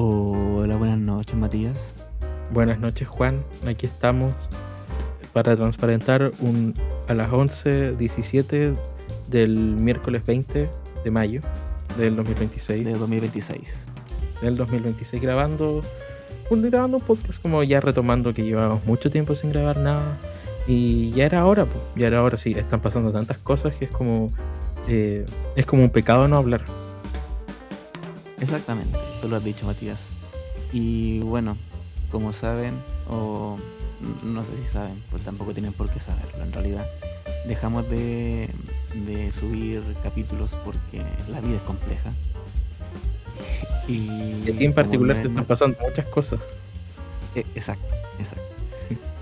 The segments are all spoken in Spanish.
Hola, buenas noches, Matías. Buenas noches, Juan. Aquí estamos para transparentar a las 11:17 del miércoles 20 de mayo del 2026. De 2026. Del 2026 grabando un podcast, como ya retomando que llevamos mucho tiempo sin grabar nada. Y ya era hora, pues. Ya era hora, sí. Están pasando tantas cosas que es como un pecado no hablar. Exactamente, tú lo has dicho, Matías. Y bueno, como saben, o no sé si saben, pues tampoco tienen por qué saberlo en realidad. Dejamos de subir capítulos porque la vida es compleja. Y a ti Y en como no particular te es... están pasando muchas cosas. Exacto, exacto.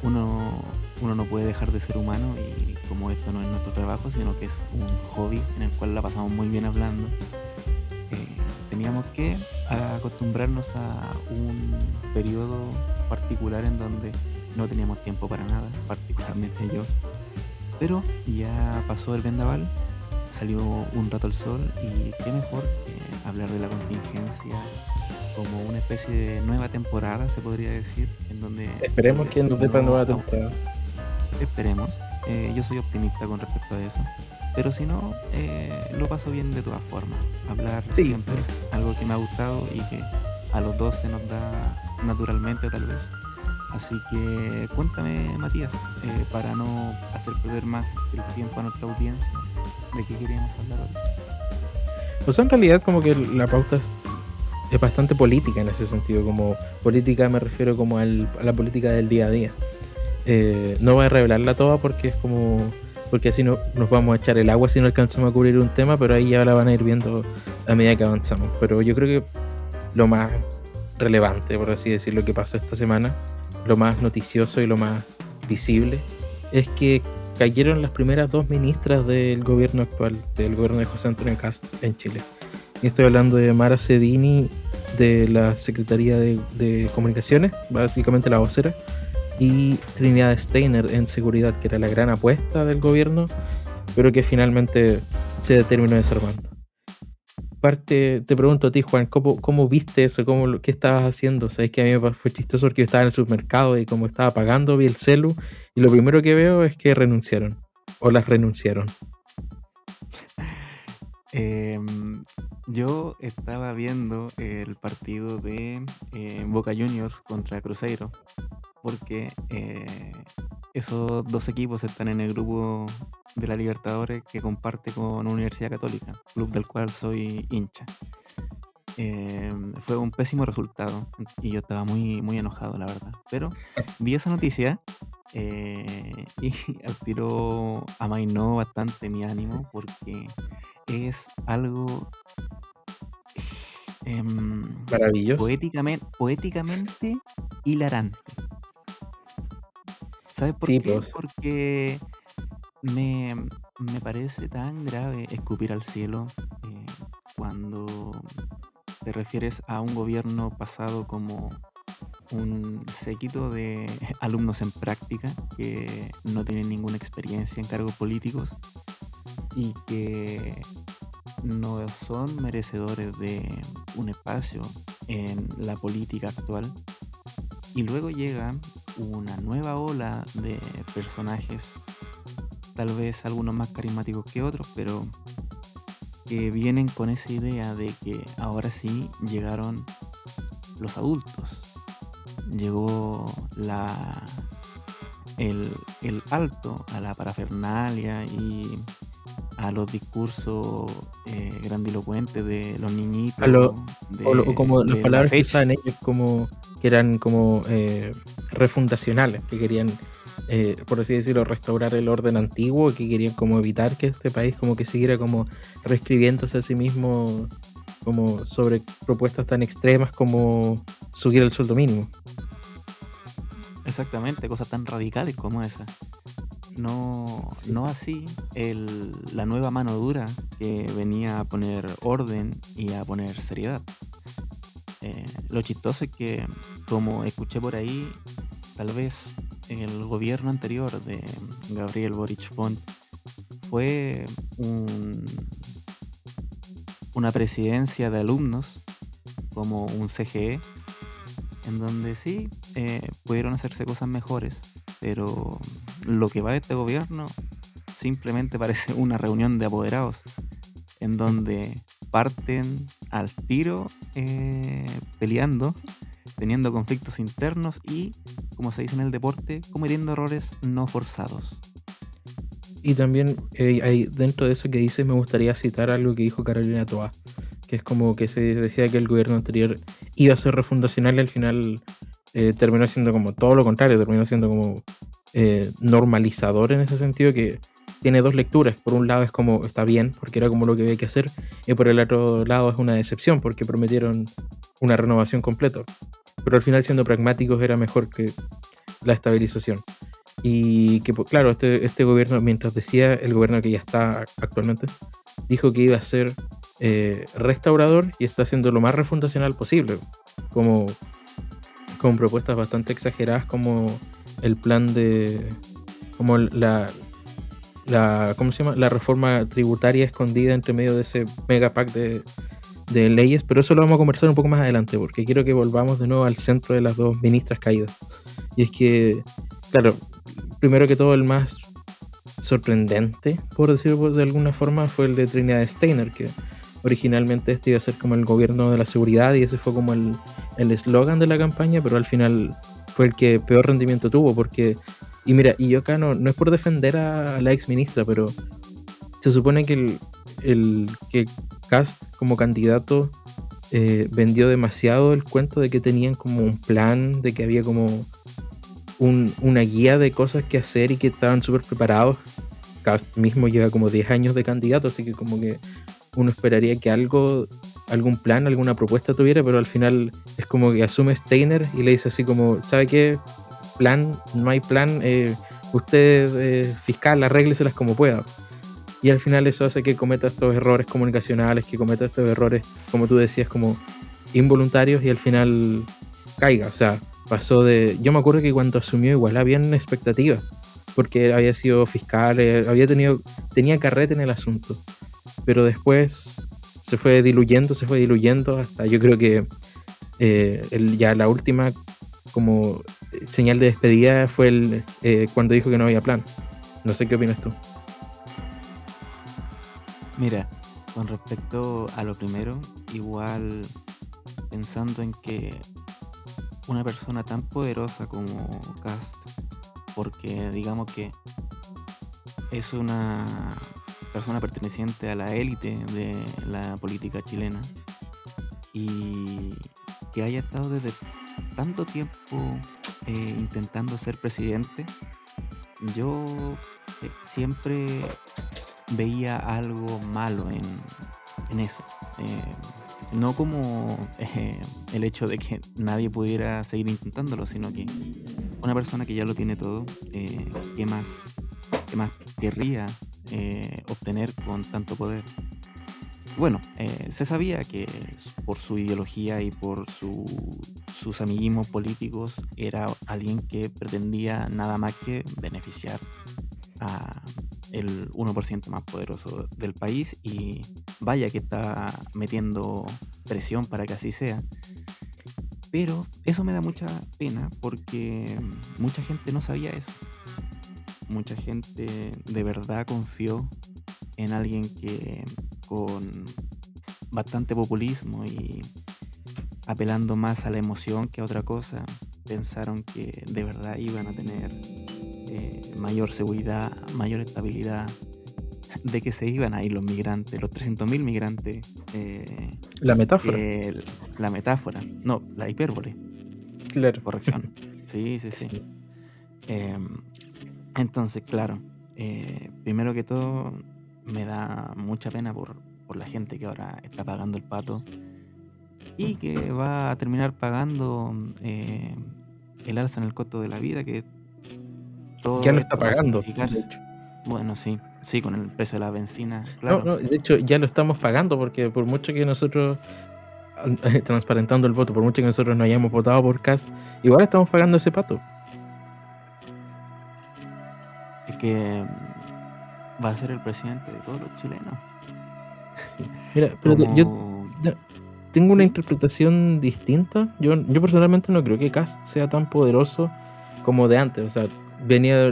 Uno no puede dejar de ser humano, y como esto no es nuestro trabajo, sino que es un hobby en el cual la pasamos muy bien hablando, teníamos que acostumbrarnos a un periodo particular en donde no teníamos tiempo para nada, particularmente yo. Pero ya pasó el vendaval, salió un rato el sol, y qué mejor que hablar de la contingencia como una especie de nueva temporada, se podría decir, en donde tal Esperemos que vez nos dé para no... nueva temporada. Esperemos. Yo soy optimista con respecto a eso. Pero si no, lo paso bien de todas formas. Hablar Sí. siempre es algo que me ha gustado y que a los dos se nos da naturalmente, tal vez. Así que cuéntame, Matías, para no hacer perder más el tiempo a nuestra audiencia, ¿de qué queríamos hablar hoy? Pues en realidad como que la pauta es bastante política en ese sentido, como política me refiero como a la política del día a día. No voy a revelarla toda porque así no nos vamos a echar el agua si no alcanzamos a cubrir un tema, pero ahí ya la van a ir viendo a medida que avanzamos. Pero yo creo que lo más relevante, por así decirlo, que pasó esta semana, lo más noticioso y lo más visible, es que cayeron las primeras 2 ministras del gobierno actual, del gobierno de José Antonio Kast en Chile. Y estoy hablando de Mara Cedini, de la Secretaría de Comunicaciones, básicamente la vocera, y Trinidad Steiner en seguridad, que era la gran apuesta del gobierno, pero que finalmente se terminó desarmando. Te pregunto a ti, Juan, ¿cómo viste eso? ¿Qué estabas haciendo? Sabes que a mí me fue chistoso porque yo estaba en el supermercado y como estaba pagando, vi el celu y lo primero que veo es que renunciaron, o las renunciaron. Yo estaba viendo el partido de Boca Juniors contra Cruzeiro, porque esos dos equipos están en el grupo de la Libertadores que comparte con Universidad Católica, club del cual soy hincha. Fue un pésimo resultado y yo estaba muy, muy enojado, la verdad. Pero vi esa noticia y al tiro amainó bastante mi ánimo, porque es algo Maravilloso. poéticamente hilarante. ¿Sabes por Sí, qué? pues. Porque me, me parece tan grave escupir al cielo cuando te refieres a un gobierno pasado como un séquito de alumnos en práctica que no tienen ninguna experiencia en cargos políticos y que no son merecedores de un espacio en la política actual. Y luego llega una nueva ola de personajes, tal vez algunos más carismáticos que otros, pero que vienen con esa idea de que ahora sí llegaron los adultos. Llegó el alto a la parafernalia y a los discursos grandilocuentes de los A lo, niñitos o como las de la palabras que fecha. usaban ellos, como que eran como refundacionales, que querían, por así decirlo, restaurar el orden antiguo, que querían como evitar que este país como que siguiera como reescribiéndose a sí mismo, como sobre propuestas tan extremas como subir el sueldo mínimo. Exactamente, cosas tan radicales como esa. No, Sí. no así la nueva mano dura que venía a poner orden y a poner seriedad. Lo chistoso es que, como escuché por ahí, tal vez el gobierno anterior de Gabriel Boric Font fue una presidencia de alumnos como un CGE, en donde sí, pudieron hacerse cosas mejores, pero lo que va de este gobierno simplemente parece una reunión de apoderados, en donde parten al tiro peleando, teniendo conflictos internos y, como se dice en el deporte, cometiendo errores no forzados. Y también hay, dentro de eso que dice, me gustaría citar algo que dijo Carolina Toa, que es como que se decía que el gobierno anterior iba a ser refundacional y al final terminó siendo como todo lo contrario, terminó siendo como normalizador en ese sentido, que tiene dos lecturas. Por un lado es como está bien, porque era como lo que había que hacer, y por el otro lado es una decepción, porque prometieron una renovación completa. Pero al final, siendo pragmáticos, era mejor que la estabilización. Y que, pues, claro, este gobierno, mientras decía el gobierno que ya está actualmente, dijo que iba a ser restaurador y está haciendo lo más refundacional posible, como con propuestas bastante exageradas, como el plan de, como ¿cómo se llama? La reforma tributaria escondida entre medio de ese mega pack de leyes, pero eso lo vamos a conversar un poco más adelante, porque quiero que volvamos de nuevo al centro de las dos ministras caídas. Y es que, claro, primero que todo, el más sorprendente, por decirlo de alguna forma, fue el de Trinidad Steiner, que originalmente este iba a ser como el gobierno de la seguridad y ese fue como el eslogan de la campaña, pero al final fue el que peor rendimiento tuvo, porque, y mira, y yo acá no es por defender a la ex ministra, pero se supone que que Kast como candidato vendió demasiado el cuento de que tenían como un plan, de que había como una guía de cosas que hacer y que estaban súper preparados. Kast mismo lleva como 10 años de candidato, así que como que uno esperaría que algún plan, alguna propuesta tuviera, pero al final es como que asume Steiner y le dice así como, ¿sabe qué? Plan, no hay plan, usted fiscal, arrégleselas como pueda. Y al final eso hace que cometa estos errores comunicacionales, que cometa estos errores, como tú decías, como involuntarios y al final caiga. O sea, pasó de... Yo me acuerdo que cuando asumió igual habían expectativas, porque había sido fiscal, tenía carrete en el asunto, pero después se fue diluyendo hasta yo creo que ya la última como señal de despedida fue cuando dijo que no había plan. No sé qué opinas tú. Mira, con respecto a lo primero, igual pensando en que una persona tan poderosa como Kast, porque digamos que es una persona perteneciente a la élite de la política chilena y que haya estado desde tanto tiempo intentando ser presidente, yo siempre veía algo malo en eso. No como el hecho de que nadie pudiera seguir intentándolo, sino que una persona que ya lo tiene todo, ¿qué más querría obtener con tanto poder? Bueno, se sabía que por su ideología y por sus amiguismos políticos era alguien que pretendía nada más que beneficiar a el 1% más poderoso del país y vaya que está metiendo presión para que así sea. Pero eso me da mucha pena porque mucha gente no sabía eso. Mucha gente de verdad confió en alguien que con bastante populismo y apelando más a la emoción que a otra cosa, pensaron que de verdad iban a tener mayor seguridad, mayor estabilidad, de que se iban a ir los migrantes, los 300.000 migrantes. La metáfora. La metáfora, no, la hipérbole. Claro. Corrección. Sí. Entonces, claro, primero que todo, me da mucha pena por la gente que ahora está pagando el pato y que va a terminar pagando el alza en el costo de la vida, que Ya todo lo está esto va a pagando, significar, de hecho. bueno, sí, con el precio de la benzina, No, claro. no, de hecho ya lo estamos pagando porque por mucho que nosotros, transparentando el voto, por mucho que nosotros no hayamos votado por Kast, igual estamos pagando ese pato. Es que va a ser el presidente de todos los chilenos. Sí. Mira, pero Como... te tengo una ¿Sí? interpretación distinta. Yo personalmente no creo que Kast sea tan poderoso como de antes. O sea,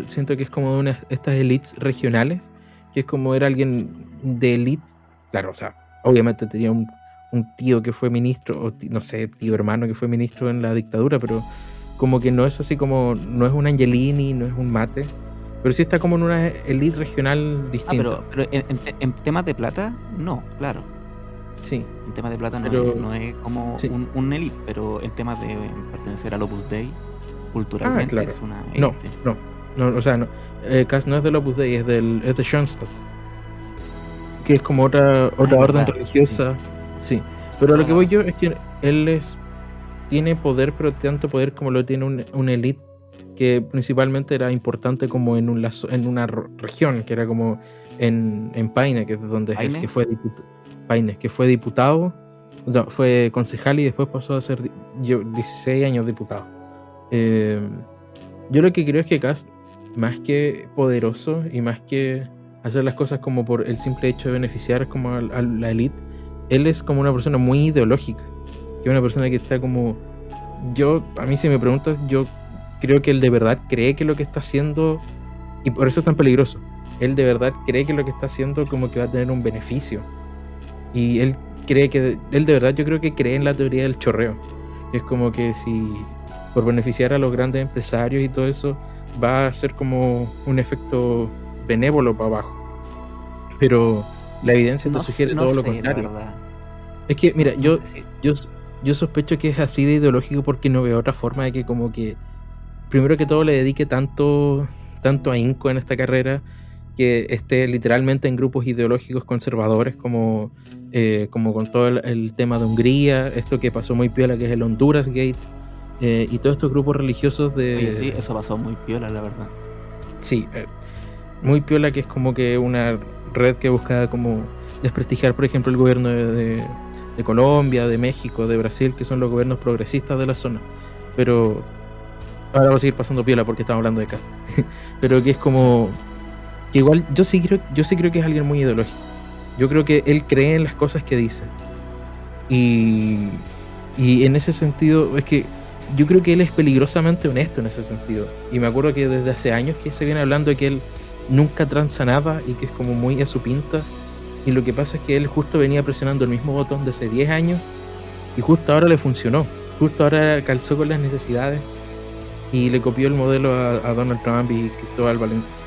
siento que es como de estas elites regionales, que es como era alguien de elite. Claro, o sea, obviamente tenía un tío que fue ministro, o no sé, tío hermano que fue ministro en la dictadura, pero como que no es así como, no es un Angelini, no es un Mate, pero sí está como en una elite regional Ah, distinta. pero en temas de plata, no, claro. Sí, En temas de plata pero no es como sí. un elite, pero en temas de pertenecer al Opus Dei, Ah, culturalmente claro. es una No, élite. no, no, o sea, no. Kast no es del Opus Dei, es de Schoenstatt, que es como Ah, otra es orden verdad, sí, religiosa. Sí. Pero a lo toda que la voy yo razón. es que tiene poder, pero tanto poder como lo tiene una elite que principalmente era importante como en una región, que era como en Paine, que es de donde es él, Paine, Paine, que fue diputado, no, fue concejal y después pasó a ser 16 años diputado. Em, Yo lo que creo es que Kast, más que poderoso y más que hacer las cosas como por el simple hecho de beneficiar como a la élite, él es como una persona muy ideológica, que es una persona que está como, a mí si me preguntas, yo creo que él de verdad cree que lo que está haciendo, y por eso es tan peligroso, él de verdad cree que lo que está haciendo como que va a tener un beneficio, y él de verdad yo creo que cree en la teoría del chorreo, que es como que si por beneficiar a los grandes empresarios y todo eso, va a ser como un efecto benévolo para abajo. Pero la evidencia te sugiere no todo lo sé, la contrario. verdad. Es que, mira, No sé si yo, yo sospecho que es así de ideológico porque no veo otra forma de que como que primero que todo le dedique tanto ahínco en esta carrera, que esté literalmente en grupos ideológicos conservadores como con todo el tema de Hungría, esto que pasó muy piola que es el Honduras Gate, y todos estos grupos religiosos oye, sí, de... eso pasó muy piola, la verdad. Sí, muy piola que es como que una red que busca como desprestigiar, por ejemplo, el gobierno de Colombia, de México, de Brasil, que son los gobiernos progresistas de la zona. Pero ahora va a seguir pasando piola porque estamos hablando de Cast. Pero que es Sí. como que igual yo sí creo que es alguien muy ideológico. Yo creo que él cree en las cosas que dice. Y, y en ese sentido, es que yo creo que él es peligrosamente honesto en ese sentido. Y me acuerdo que desde hace años que se viene hablando de que él nunca tranza nada y que es como muy a su pinta. Y lo que pasa es que él justo venía presionando el mismo botón de hace 10 años y justo ahora le funcionó. Justo ahora calzó con las necesidades y le copió el modelo a Donald Trump y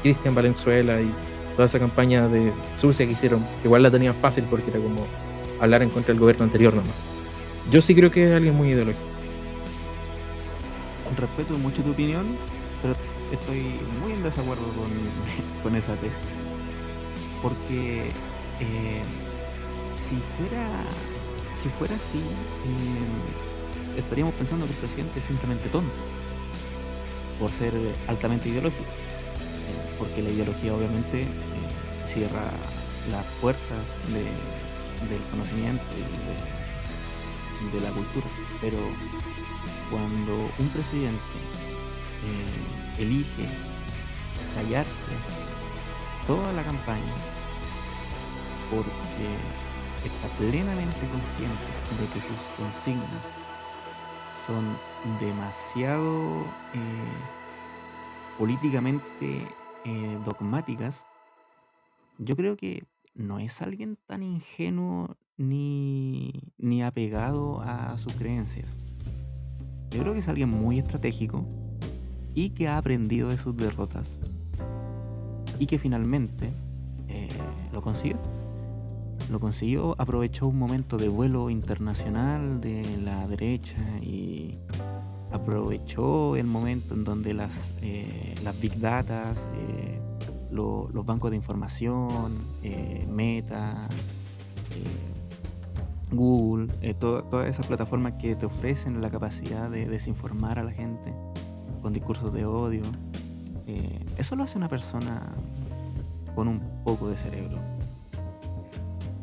Cristian Valenzuela y toda esa campaña de sucia que hicieron, que igual la tenían fácil porque era como hablar en contra del gobierno anterior nomás. Yo sí creo que es alguien muy ideológico. Respeto mucho tu opinión, pero estoy muy en desacuerdo con, con esa tesis. Porque eh, si fuera si fuera así, estaríamos pensando que el presidente es simplemente tonto por ser altamente ideológico. Porque la ideología obviamente cierra las puertas del conocimiento y de la cultura. Pero cuando un presidente elige callarse toda la campaña porque está plenamente consciente de que sus consignas son demasiado políticamente dogmáticas, yo creo que no es alguien tan ingenuo ni apegado a sus creencias. Yo creo que es alguien muy estratégico y que ha aprendido de sus derrotas y que finalmente eh, lo consiguió. Lo consiguió, aprovechó un momento de vuelo internacional de la derecha y aprovechó el momento en donde las big data, los bancos de información, Meta, Google, todas esas plataformas que te ofrecen la capacidad de desinformar a la gente con discursos de odio. Eso lo hace una persona con un poco de cerebro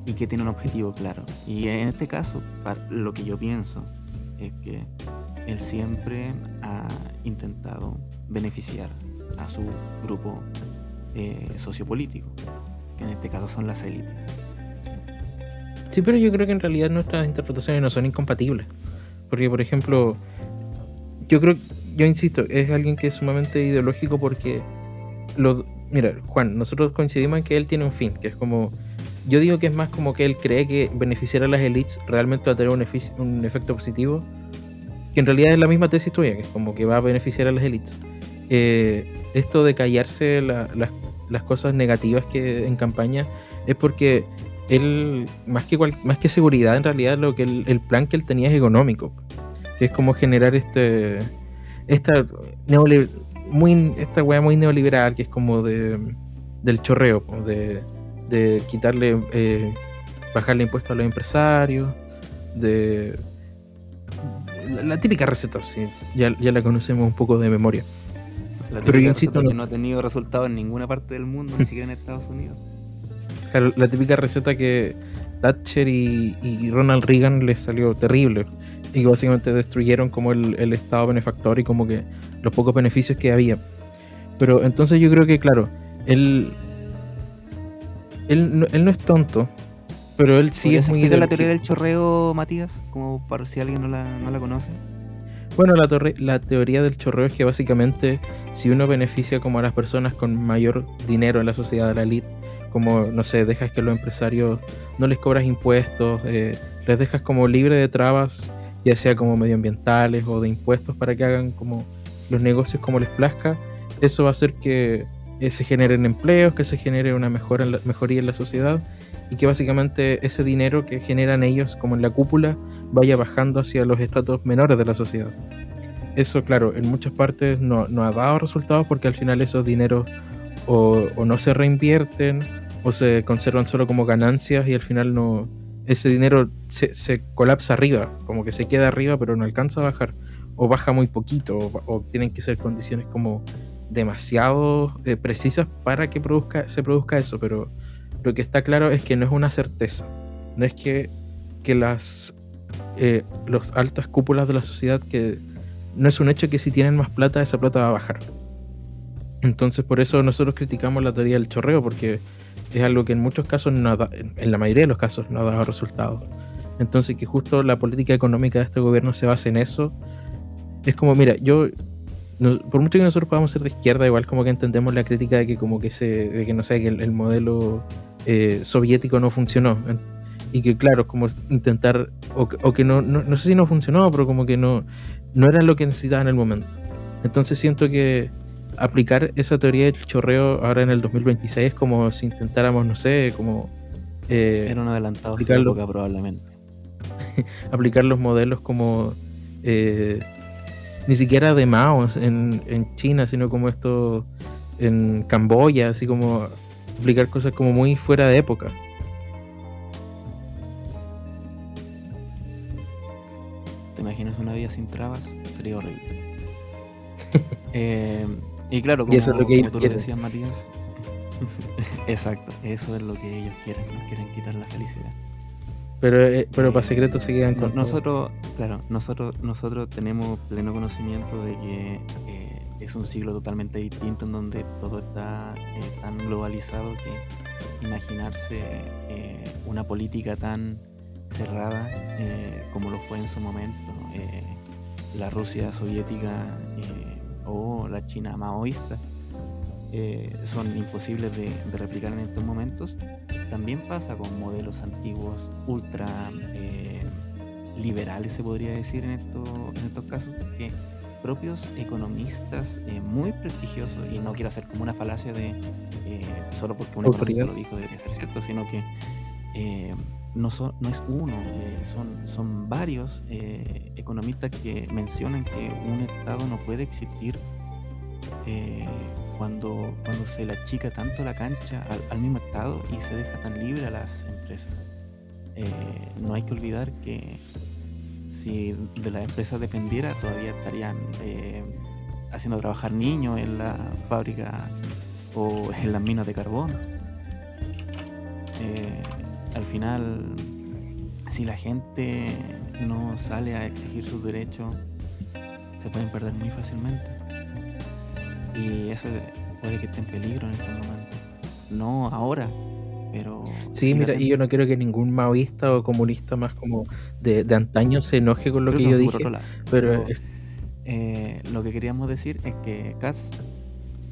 y que tiene un objetivo claro. Y en este caso, lo que yo pienso es que él siempre ha intentado beneficiar a su grupo sociopolítico, que en este caso son las élites. Sí, pero yo creo que en realidad nuestras interpretaciones no son incompatibles. Porque, por ejemplo, yo creo, yo insisto, es alguien que es sumamente ideológico porque mira, Juan, nosotros coincidimos en que él tiene un fin, que es como, yo digo que es más como que él cree que beneficiar a las élites realmente va a tener un efecto positivo, que en realidad es la misma tesis tuya, que es como que va a beneficiar a las élites. Esto de callarse las cosas negativas que en campaña es porque él, más que seguridad, en realidad el plan que él tenía es económico, que es como generar esta esta weá muy neoliberal, que es como del chorreo, de quitarle, bajarle impuestos a los empresarios, de la típica receta, sí, ya la conocemos un poco de memoria. La Pero yo típica insisto, receta que no ha tenido resultado en ninguna parte del mundo, ni siquiera en Estados Unidos. claro, la típica receta que Thatcher y Ronald Reagan les salió terrible y que básicamente destruyeron como el estado benefactor y como que los pocos beneficios que había. Pero entonces yo creo que, claro, él no es tonto, pero él sí es muy explicar la teoría ideológico. del chorreo, Matías? Como para si alguien no la conoce. Bueno, la teoría del chorreo es que básicamente si uno beneficia como a las personas con mayor dinero en la sociedad, de la elite, como, no sé, dejas que los empresarios no les cobras impuestos, les dejas como libre de trabas, ya sea como medioambientales o de impuestos para que hagan como los negocios como les plazca, eso va a hacer que se generen empleos, que se genere una mejoría en la sociedad y que básicamente ese dinero que generan ellos como en la cúpula vaya bajando hacia los estratos menores de la sociedad. Eso, claro, en muchas partes no ha dado resultados porque al final esos dineros o no se reinvierten o se conservan solo como ganancias y al final no, ese dinero se colapsa arriba, como que se queda arriba pero no alcanza a bajar o baja muy poquito o tienen que ser condiciones como demasiado precisas para que se produzca eso, pero lo que está claro es que no es una certeza, no es que las altas cúpulas de la sociedad, que no es un hecho que si tienen más plata esa plata va a bajar. Entonces por eso nosotros criticamos la teoría del chorreo, porque es algo que en muchos casos en la mayoría de los casos no ha dado resultados. Entonces que justo la política económica de este gobierno se base en eso, es como, mira, por mucho que nosotros podamos ser de izquierda, igual como que entendemos la crítica de que como que de que no sé, que el modelo soviético no funcionó, y que claro, como intentar o que no sé si no funcionó, pero como que no era lo que necesitaba en el momento. Entonces siento que aplicar esa teoría del chorreo ahora en el 2026 es como si intentáramos, no sé, como Era un adelantado a su época probablemente. aplicar los modelos como ni siquiera de Mao en China, sino como esto en Camboya, así como aplicar cosas como muy fuera de época. ¿Te imaginas una vida sin trabas? Sería horrible. Y claro, como, eso es lo que como tú lo quieren. decías, Matías. Exacto, eso es lo que ellos quieren, nos quieren quitar la felicidad. Pero para secreto se quedan con nosotros, claro, nosotros tenemos pleno conocimiento de que es un siglo totalmente distinto en donde todo está tan globalizado que imaginarse una política tan cerrada como lo fue en su momento la Rusia soviética o la China maoísta son imposibles de replicar en estos momentos. También pasa con modelos antiguos ultra liberales, se podría decir en estos casos, que propios economistas muy prestigiosos, y no quiero hacer como una falacia de solo porque un economista lo dijo debería ser cierto, sino que no es uno, son varios economistas que mencionan que un Estado no puede existir cuando se le achica tanto la cancha al mismo Estado y se deja tan libre a las empresas. No hay que olvidar que si de las empresas dependiera, todavía estarían haciendo trabajar niños en la fábrica o en las minas de carbón. Al final, si la gente no sale a exigir sus derechos, se pueden perder muy fácilmente. Y eso puede que esté en peligro en estos momentos. No ahora, pero Sí, sí la mira, y yo tengo. no quiero que ningún maoísta o comunista más como de antaño se enoje con lo Creo que que me yo fui por otro dije, lado, pero pero lo que queríamos decir es que Kast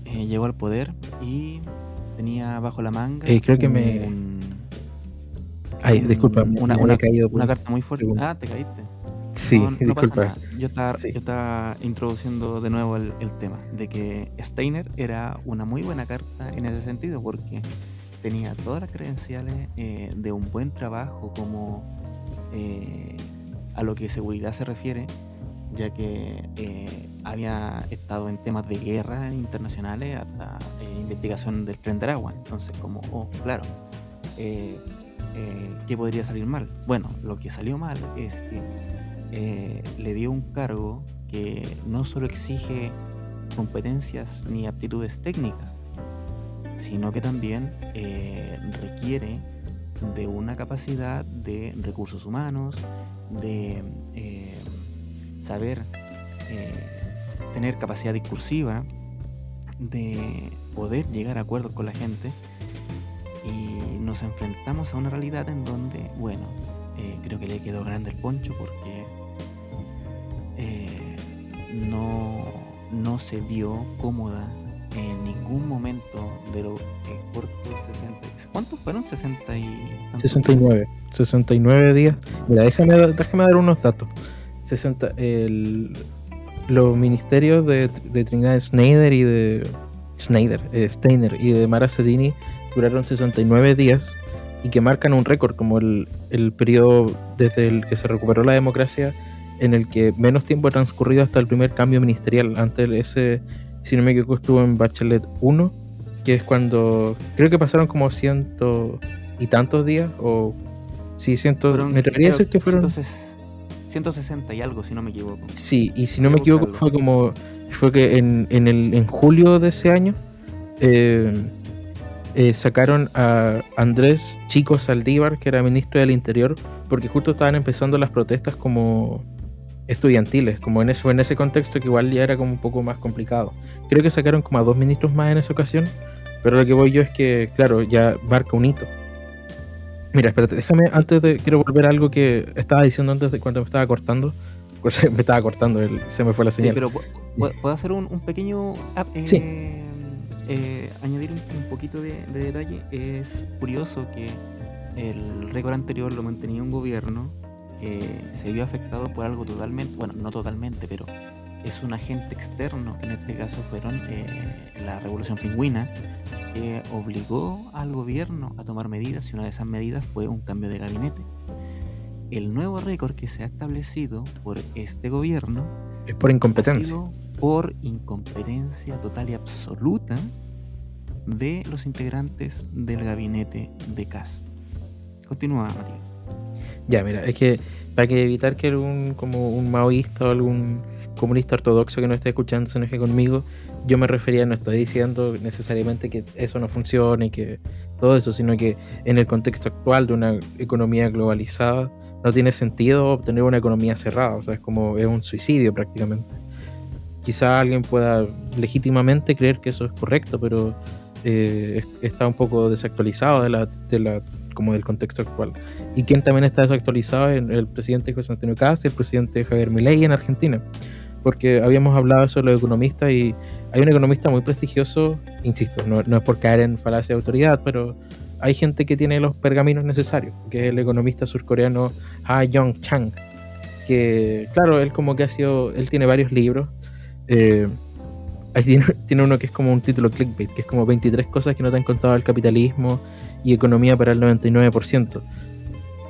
llegó al poder y tenía bajo la manga creo que me... Ay, disculpa, me había caído por una un carta muy fuerte. segundo. Ah, te caíste. Sí, No, no pasa disculpa. nada. Sí. Yo estaba introduciendo de nuevo el tema de que Steiner era una muy buena carta en ese sentido porque tenía todas las credenciales de un buen trabajo como eh, a lo que seguridad se refiere, ya que había estado en temas de guerra internacionales hasta investigación del Tren de Aragua. Entonces, como, oh, claro, eh, ¿qué podría salir mal? Bueno, lo que salió mal es que le dio un cargo que no solo exige competencias ni aptitudes técnicas, sino que también requiere de una capacidad de recursos humanos, de saber tener capacidad discursiva, de poder llegar a acuerdos con la gente. Y nos enfrentamos a una realidad en donde, bueno, creo que le quedó grande el poncho porque no se vio cómoda en ningún momento de los cortos 60. ¿Cuántos fueron? 60 y tantos días. 69 días. Mira, déjame dar unos datos. Los ministerios de Trinidad Steiner y de Mara Sedini duraron 69 días y que marcan un récord como el periodo desde el que se recuperó la democracia en el que menos tiempo ha transcurrido hasta el primer cambio ministerial. Antes ese, si no me equivoco, estuvo en Bachelet 1, que es cuando creo que pasaron como ciento y tantos días, o sí, me atrevería a decir que fueron 160 y algo, si no me equivoco. Sí, y si no me equivoco fue que en julio de ese año sacaron a Andrés Chico Saldívar, que era ministro del Interior, porque justo estaban empezando las protestas como estudiantiles, como fue en ese contexto que igual ya era como un poco más complicado. Creo que sacaron como a 2 ministros más en esa ocasión, pero lo que voy yo es que, claro, ya marca un hito. Mira, espérate, quiero volver a algo que estaba diciendo antes de cuando me estaba cortando. Pues me estaba cortando, se me fue la Sí, señal. pero ¿puedo hacer un pequeño Sí. añadir un poquito de detalle? Es curioso que el récord anterior lo mantenía un gobierno que se vio afectado por algo totalmente, bueno, no totalmente, pero es un agente externo, que en este caso fueron la Revolución Pingüina, que obligó al gobierno a tomar medidas, y una de esas medidas fue un cambio de gabinete. El nuevo récord que se ha establecido por este gobierno es por incompetencia. Ha sido por incompetencia total y absoluta de los integrantes del gabinete de Kast. Continúa, Matías. Ya, mira, es que para evitar que como un maoísta o algún comunista ortodoxo que no esté escuchando se enoje conmigo, yo me refería, no estoy diciendo necesariamente que eso no funcione y que todo eso, sino que en el contexto actual de una economía globalizada no tiene sentido obtener una economía cerrada, o sea, es un suicidio prácticamente. Quizá alguien pueda legítimamente creer que eso es correcto, pero está un poco desactualizado como del contexto actual. Y quien también está desactualizado es el presidente José Antonio Kast y el presidente Javier Milei en Argentina, porque habíamos hablado eso de los economistas y hay un economista muy prestigioso, insisto, no es por caer en falacia de autoridad, pero hay gente que tiene los pergaminos necesarios, que es el economista surcoreano Ha Yong Chang, que claro, él tiene varios libros. Ahí tiene uno que es como un título clickbait, que es como 23 cosas que no te han contado del capitalismo y economía para el 99%,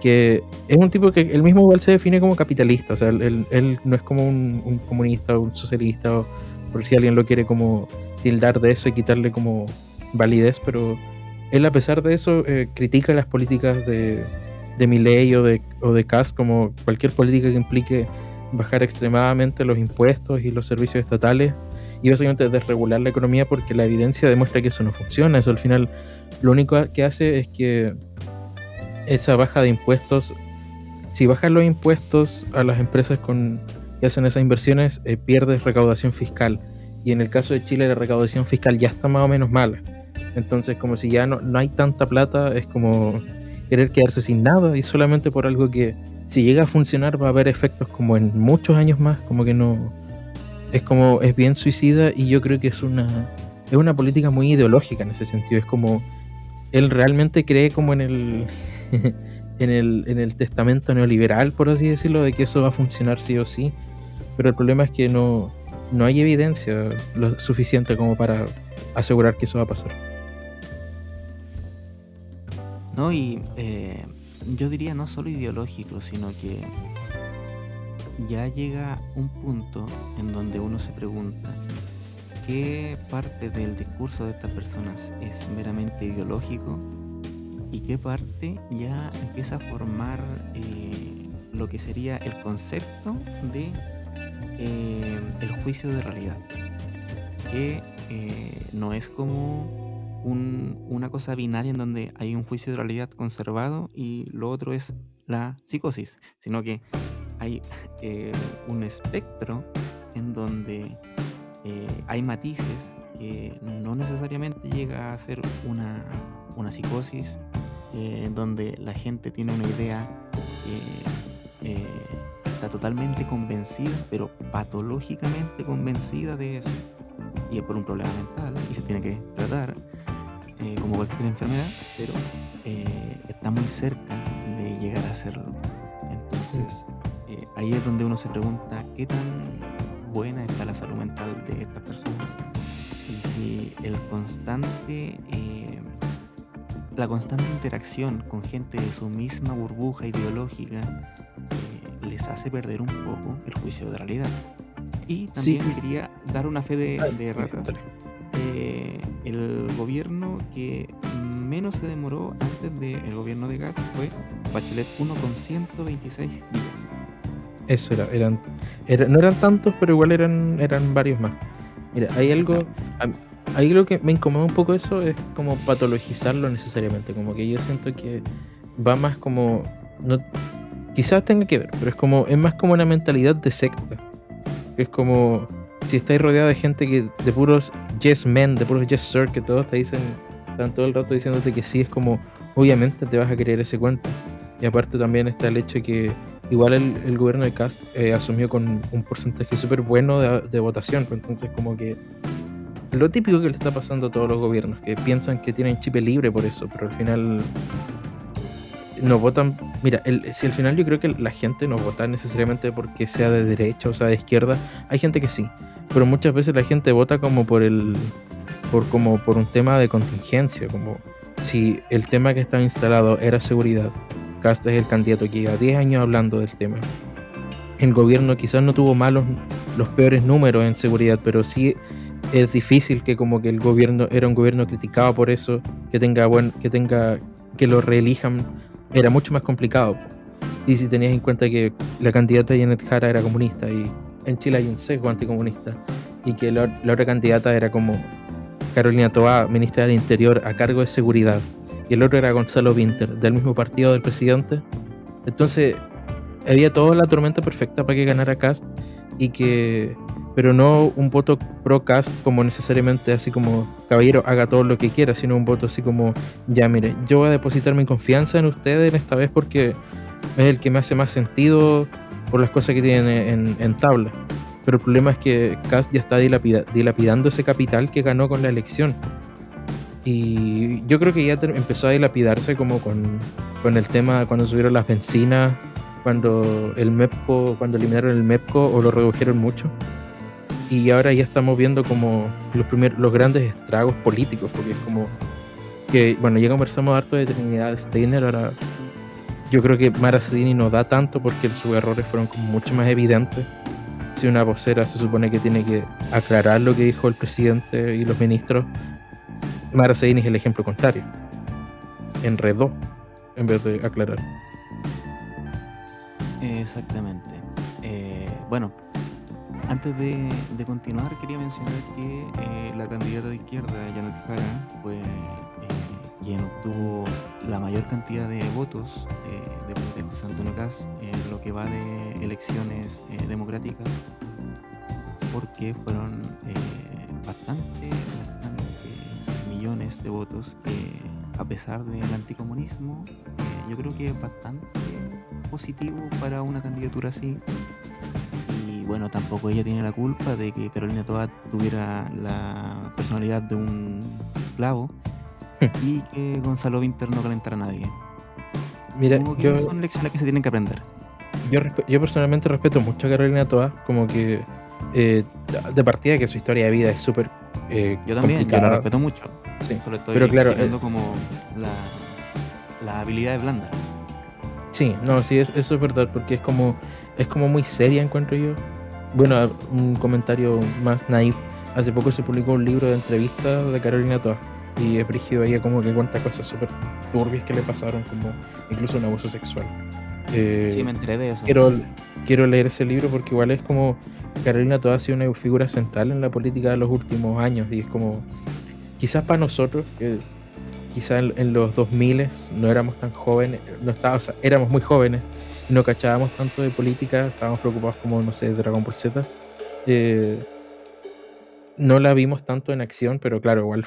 que es un tipo que él mismo igual se define como capitalista, o sea, él no es como un comunista o un socialista, o por si alguien lo quiere como tildar de eso y quitarle como validez, pero él a pesar de eso critica las políticas de Milei o de Kast, como cualquier política que implique bajar extremadamente los impuestos y los servicios estatales y básicamente desregular la economía, porque la evidencia demuestra que eso no funciona. Eso al final lo único que hace es que esa baja de impuestos, si bajas los impuestos a las empresas que hacen esas inversiones, pierdes recaudación fiscal, y en el caso de Chile la recaudación fiscal ya está más o menos mala. Entonces, como si ya no hay tanta plata, es como querer quedarse sin nada y solamente por algo que si llega a funcionar va a haber efectos como en muchos años más, como que no, es bien suicida y yo creo que es una política muy ideológica en ese sentido, es como él realmente cree como en el en el testamento neoliberal, por así decirlo, de que eso va a funcionar sí o sí, pero el problema es que no hay evidencia lo suficiente como para asegurar que eso va a pasar. ¿No? Y yo diría no solo ideológico, sino que ya llega un punto en donde uno se pregunta qué parte del discurso de estas personas es meramente ideológico y qué parte ya empieza a formar lo que sería el concepto de el juicio de realidad, que no es como una cosa binaria en donde hay un juicio de realidad conservado y lo otro es la psicosis, sino que hay eh, un espectro en donde hay matices que no necesariamente llega a ser una psicosis, en donde la gente tiene una idea que está totalmente convencida, pero patológicamente convencida de eso, y es por un problema mental y se tiene que tratar como cualquier enfermedad, pero está muy cerca de llegar a hacerlo. Entonces, ahí es donde uno se pregunta qué tan buena está la salud mental de estas personas y si la constante interacción con gente de su misma burbuja ideológica les hace perder un poco el juicio de realidad. Y Sí, también quería dar una fe de dale, ratas. dale. El gobierno que menos se demoró antes del gobierno de Gas fue Bachelet 1 con 126 días. Eso no eran tantos, pero igual eran varios más. Mira, Exactamente. ahí lo que me incomoda un poco eso es como patologizarlo necesariamente, como que yo siento que va más como, no, quizás tenga que ver, pero es más como una mentalidad de secta. Es como si estáis rodeado de gente de puros yes men, de puros yes sir, que todos te dicen, están todo el rato diciéndote que sí, es como, obviamente te vas a creer ese cuento. Y aparte también está el hecho que igual el gobierno de Cast asumió con un porcentaje súper bueno de votación, pues entonces como que lo típico que le está pasando a todos los gobiernos, que piensan que tienen chip libre por eso, pero al final no votan. Mira, si al final yo creo que la gente no vota necesariamente porque sea de derecha o sea de izquierda, hay gente que sí, pero muchas veces la gente vota como por un tema de contingencia, como si el tema que estaba instalado era seguridad. Cast es el candidato que lleva 10 años hablando del tema. El gobierno quizás no tuvo los peores números en seguridad, pero sí es difícil que como que el gobierno era un gobierno criticado por eso, que lo reelijan, era mucho más complicado. Y si tenías en cuenta que la candidata Janet Jara era comunista y en Chile hay un sesgo anticomunista y que la otra candidata era como Carolina Toá, ministra del Interior a cargo de seguridad, y el otro era Gonzalo Winter, del mismo partido del presidente. Entonces había toda la tormenta perfecta para que ganara Cast pero no un voto pro Cast como necesariamente así como caballero haga todo lo que quiera, sino un voto así como ya mire, yo voy a depositar mi confianza en ustedes en esta vez porque es el que me hace más sentido por las cosas que tienen en tabla. Pero el problema es que Cast ya está dilapidando ese capital que ganó con la elección. Y yo creo que ya empezó a dilapidarse como con el tema cuando subieron las bencinas, cuando cuando eliminaron el MEPCO o lo redujeron mucho. Y ahora ya estamos viendo como los grandes estragos políticos, porque es como que, bueno, ya conversamos harto de Trinidad Steiner, ahora yo creo que Mara Sedini no da tanto porque sus errores fueron como mucho más evidentes. Si una vocera se supone que tiene que aclarar lo que dijo el presidente y los ministros, Mara Sedini es el ejemplo contrario. Enredó en vez de aclarar. Exactamente. Bueno, antes de continuar, quería mencionar que la candidata de izquierda, Janet Jara, fue quien obtuvo la mayor cantidad de votos de José Antonio Kast en lo que va de elecciones democráticas, porque fueron bastantes millones de votos, a pesar del anticomunismo, yo creo que es bastante positivo para una candidatura así. Y bueno, tampoco ella tiene la culpa de que Carolina Toa tuviera la personalidad de un clavo y que Gonzalo Vinter no calentara a nadie. Mira, Supongo que yo, son lecciones que se tienen que aprender. yo personalmente respeto mucho a Carolina Toa, como que de partida que su historia de vida es súper Yo también, yo la complicada. respeto mucho. Sí. Solo estoy Pero claro, criticando como la habilidad blanda. sí, no, sí, eso es verdad, porque es como muy seria, encuentro yo. Bueno, un comentario más naif. Hace poco se publicó un libro de entrevistas de Carolina Toa y es brígido, ella como que cuenta cosas súper turbias que le pasaron, como incluso un abuso sexual. Sí, me enteré de eso. Quiero leer ese libro porque igual es como Carolina Toa ha sido una figura central en la política de los últimos años y es como, quizás para nosotros, que quizás en los 2000 no éramos tan jóvenes, o sea, éramos muy jóvenes y no cachábamos tanto de política, estábamos preocupados como, no sé, Dragon Ball Z. eh, no la vimos tanto en acción, pero claro, igual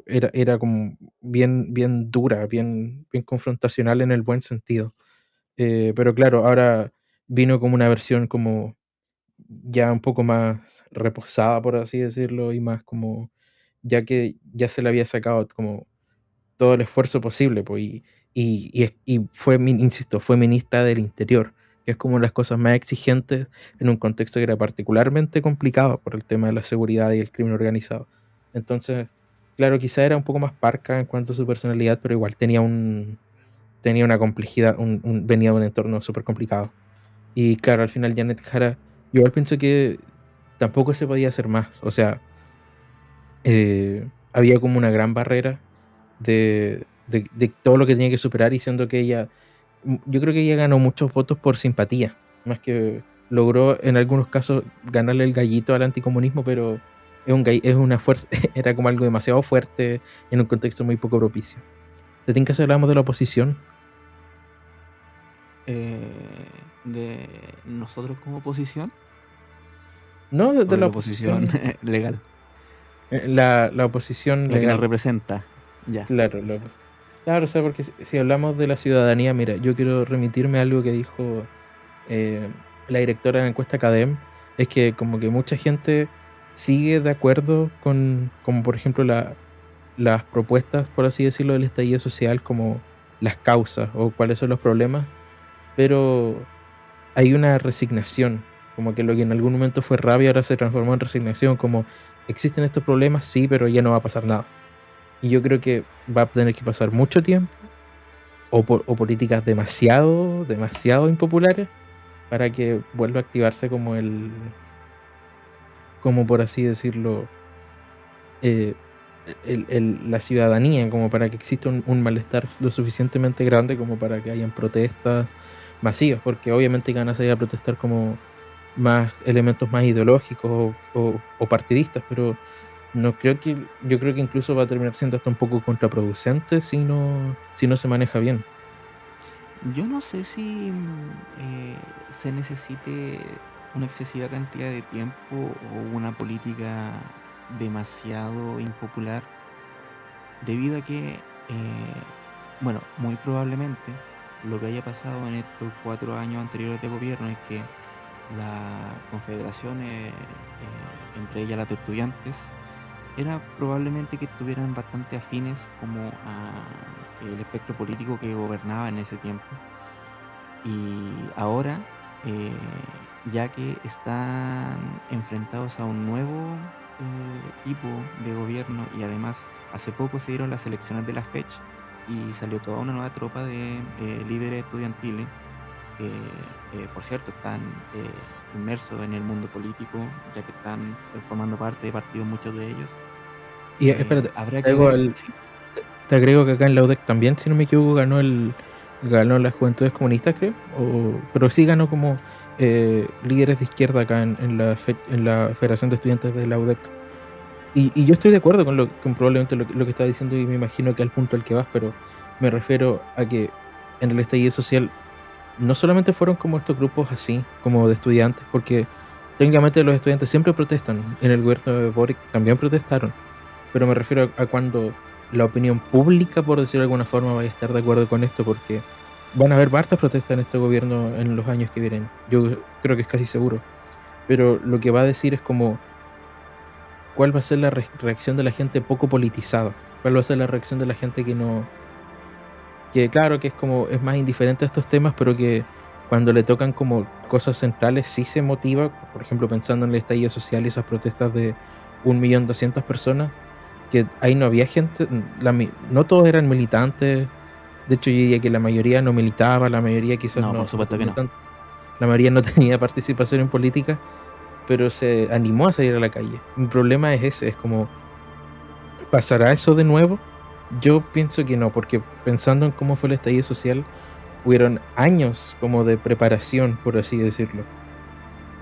era como bien dura, bien confrontacional en el buen sentido. Pero claro, ahora vino como una versión como ya un poco más reposada, por así decirlo, y más como, ya que ya se le había sacado como todo el esfuerzo posible, pues, y fue, insisto, fue ministra del Interior, que es como las cosas más exigentes en un contexto que era particularmente complicado por el tema de la seguridad y el crimen organizado. Entonces, claro, quizá era un poco más parca en cuanto a su personalidad, pero igual tenía una complejidad, venía de un entorno súper complicado. Y claro, al final Janet Jara, yo igual pienso que tampoco se podía hacer más. O sea, había como una gran barrera de todo lo que tenía que superar, y siendo que ella, yo creo que ella ganó muchos votos por simpatía, más que logró en algunos casos ganarle el gallito al anticomunismo, pero es una fuerza, era como algo demasiado fuerte en un contexto muy poco propicio. ¿Te tinca si hablamos de la oposición? De nosotros como oposición No, o de de la la oposición oposición, legal, la oposición la que nos legal. representa. Ya. Claro, claro, o sea, porque si hablamos de la ciudadanía, mira, yo quiero remitirme a algo que dijo eh, la directora de la encuesta Cadem, es que como que mucha gente sigue de acuerdo con, como por ejemplo, las propuestas, por así decirlo, del estallido social, como las causas o cuáles son los problemas, pero hay una resignación, como que lo que en algún momento fue rabia ahora se transformó en resignación, como existen estos problemas, sí, pero ya no va a pasar nada. Y yo creo que va a tener que pasar mucho tiempo o políticas demasiado impopulares para que vuelva a activarse como como por así decirlo, eh, la ciudadanía, como para que exista un malestar lo suficientemente grande como para que hayan protestas masivas, porque obviamente van a salir a protestar como más elementos más ideológicos o partidistas, pero yo creo que incluso va a terminar siendo hasta un poco contraproducente si no se maneja bien. Yo no sé si se necesite una excesiva cantidad de tiempo o una política demasiado impopular, debido a que, bueno, muy probablemente lo que haya pasado en estos 4 años anteriores de gobierno es que la confederación, entre ellas las de estudiantes, era probablemente que estuvieran bastante afines como a el espectro político que gobernaba en ese tiempo. Y ahora, eh, ya que están enfrentados a un nuevo tipo de gobierno, y además hace poco se dieron las elecciones de la FECH y salió toda una nueva tropa de líderes estudiantiles que, por cierto, están inmersos en el mundo político, ya que están formando parte de partidos muchos de ellos. Y espérate, Habrá te que hago ver, el- sí. te agrego que acá en la UDEC también, si no me equivoco, ganó las Juventudes Comunistas, creo, pero sí ganó como líderes de izquierda acá en la Federación de Estudiantes de la UDEC. Y yo estoy de acuerdo con probablemente lo que estás diciendo, y me imagino que al punto al que vas, pero me refiero a que en el estallido social no solamente fueron como estos grupos así, como de estudiantes, porque técnicamente los estudiantes siempre protestan. En el gobierno de Boric también protestaron. pero me refiero a cuando la opinión pública, por decirlo de alguna forma, vaya a estar de acuerdo con esto, porque van a haber hartas protestas en este gobierno en los años que vienen. Yo creo que es casi seguro. Pero lo que va a decir es como, ¿cuál va a ser la reacción de la gente poco politizada? ¿Cuál va a ser la reacción de la gente que no, que claro, que es como, es más indiferente a estos temas, pero que cuando le tocan como cosas centrales sí se motiva? Por ejemplo, pensando en el estallido social y esas protestas de 1.200.000 personas, que ahí no había gente, no todos eran militantes. De hecho, yo diría que la mayoría no militaba, la mayoría quizás No, por no supuesto que tenía no. tan, la mayoría no tenía participación en política, pero se animó a salir a la calle. Mi problema es ese, es como, ¿pasará eso de nuevo? Yo pienso que no, porque pensando en cómo fue el estallido social, hubieron años como de preparación, por así decirlo.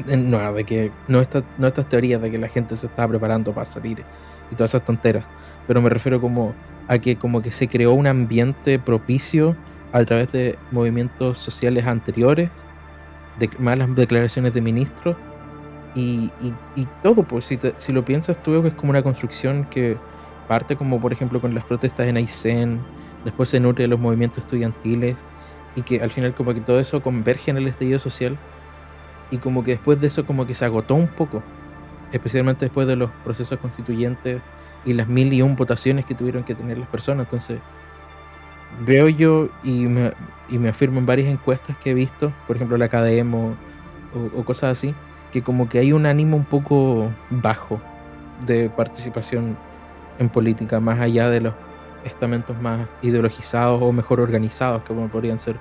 No, de que no estas teorías de que la gente se estaba preparando para salir y todas esas tonteras, pero me refiero como a que como que se creó un ambiente propicio a través de movimientos sociales anteriores, de malas declaraciones de ministros y todo, pues si lo piensas tú, es como una construcción que parte como, por ejemplo, con las protestas en Aysén, después se nutre de los movimientos estudiantiles y que al final como que todo eso converge en el estallido social y como que después de eso como que se agotó un poco, especialmente después de los procesos constituyentes y las 1001 votaciones que tuvieron que tener las personas. Entonces, veo yo y me afirmo en varias encuestas que he visto, por ejemplo, la Academo o cosas así, que como que hay un ánimo un poco bajo de participación en política, más allá de los estamentos más ideologizados o mejor organizados, como podrían ser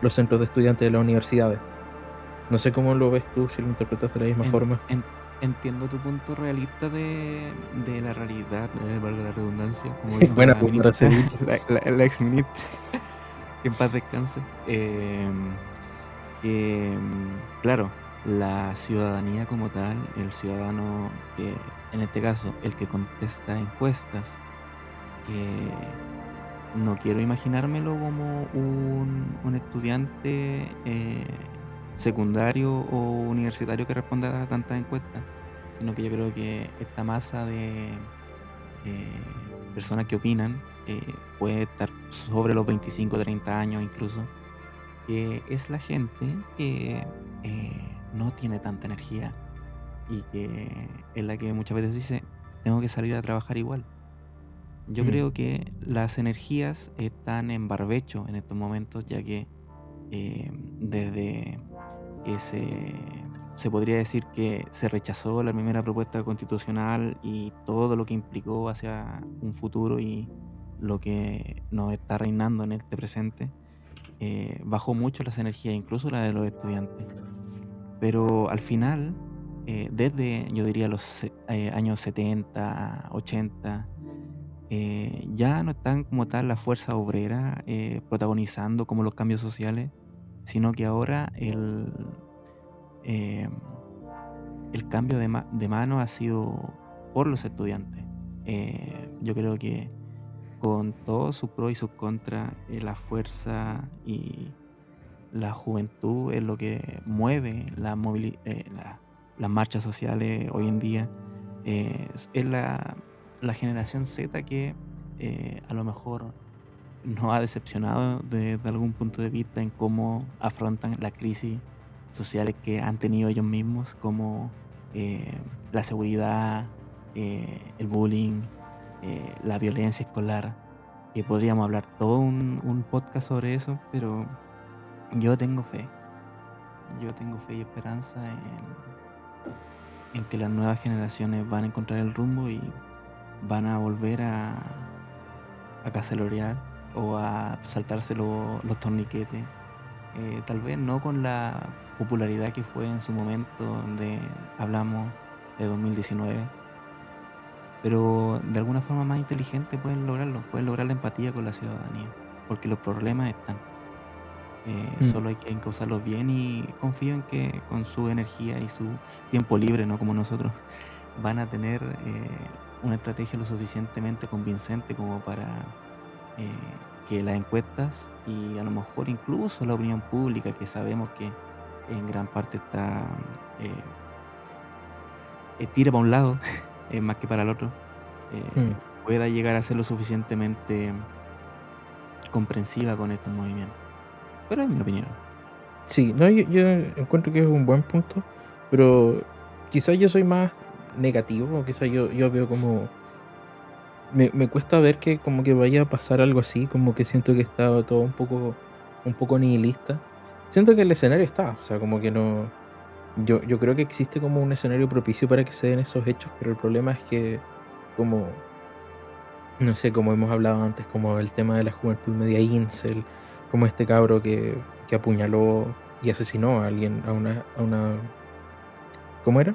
los centros de estudiantes de las universidades. No sé cómo lo ves tú, si lo interpretas de la misma En- forma. en- Entiendo tu punto realista de la realidad, valga la redundancia, como dijo Buena la forma de ministra, seguir. la ex ministra, que en paz descanse. Claro, la ciudadanía como tal, el ciudadano que, en este caso, el que contesta encuestas, que no quiero imaginármelo como un estudiante secundario o universitario que responda a tantas encuestas, sino que yo creo que esta masa de personas que opinan puede estar sobre los 25, 30 años incluso, que es la gente que no tiene tanta energía y que es la que muchas veces dice, tengo que salir a trabajar igual. Yo Mm, creo que las energías están en barbecho en estos momentos, ya que desde que se podría decir que se rechazó la primera propuesta constitucional y todo lo que implicó hacia un futuro y lo que nos está reinando en este presente, bajó mucho las energías, incluso la de los estudiantes. Pero al final, desde yo diría los años 70, 80, ya no están como tal la fuerza obrera protagonizando como los cambios sociales, sino que ahora eh, el cambio de mano ha sido por los estudiantes. Yo creo que con todos sus pros y sus contras, la fuerza y la juventud es lo que mueve las marchas sociales hoy en día. Es la generación Z que a lo mejor nos ha decepcionado desde algún punto de vista en cómo afrontan las crisis sociales que han tenido ellos mismos, como la seguridad, el bullying, la violencia escolar, que podríamos hablar todo un podcast sobre eso, pero yo tengo fe. Yo tengo fe y esperanza en que las nuevas generaciones van a encontrar el rumbo y van a volver a cacelorear o a saltarse los torniquetes. Tal vez no con la popularidad que fue en su momento, donde hablamos de 2019, pero de alguna forma más inteligente pueden lograrlo, pueden lograr la empatía con la ciudadanía, porque los problemas están. mm. Solo hay que encauzarlos bien y confío en que con su energía y su tiempo libre, no como nosotros, van a tener una estrategia lo suficientemente convincente como para que las encuestas y a lo mejor incluso la opinión pública, que sabemos que en gran parte está tira para un lado más que para el otro, Mm. pueda llegar a ser lo suficientemente comprensiva con estos movimientos. Pero es mi opinión. Sí, no, yo encuentro que es un buen punto, pero quizás yo soy más negativo, o quizás yo veo como me cuesta ver que como que vaya a pasar algo así, como que siento que está todo un poco nihilista. Siento que el escenario está, o sea, como que no yo creo que existe como un escenario propicio para que se den esos hechos, pero el problema es que como, no sé, como hemos hablado antes, como el tema de la juventud media incel, como este cabro que apuñaló y asesinó a alguien, ¿cómo era?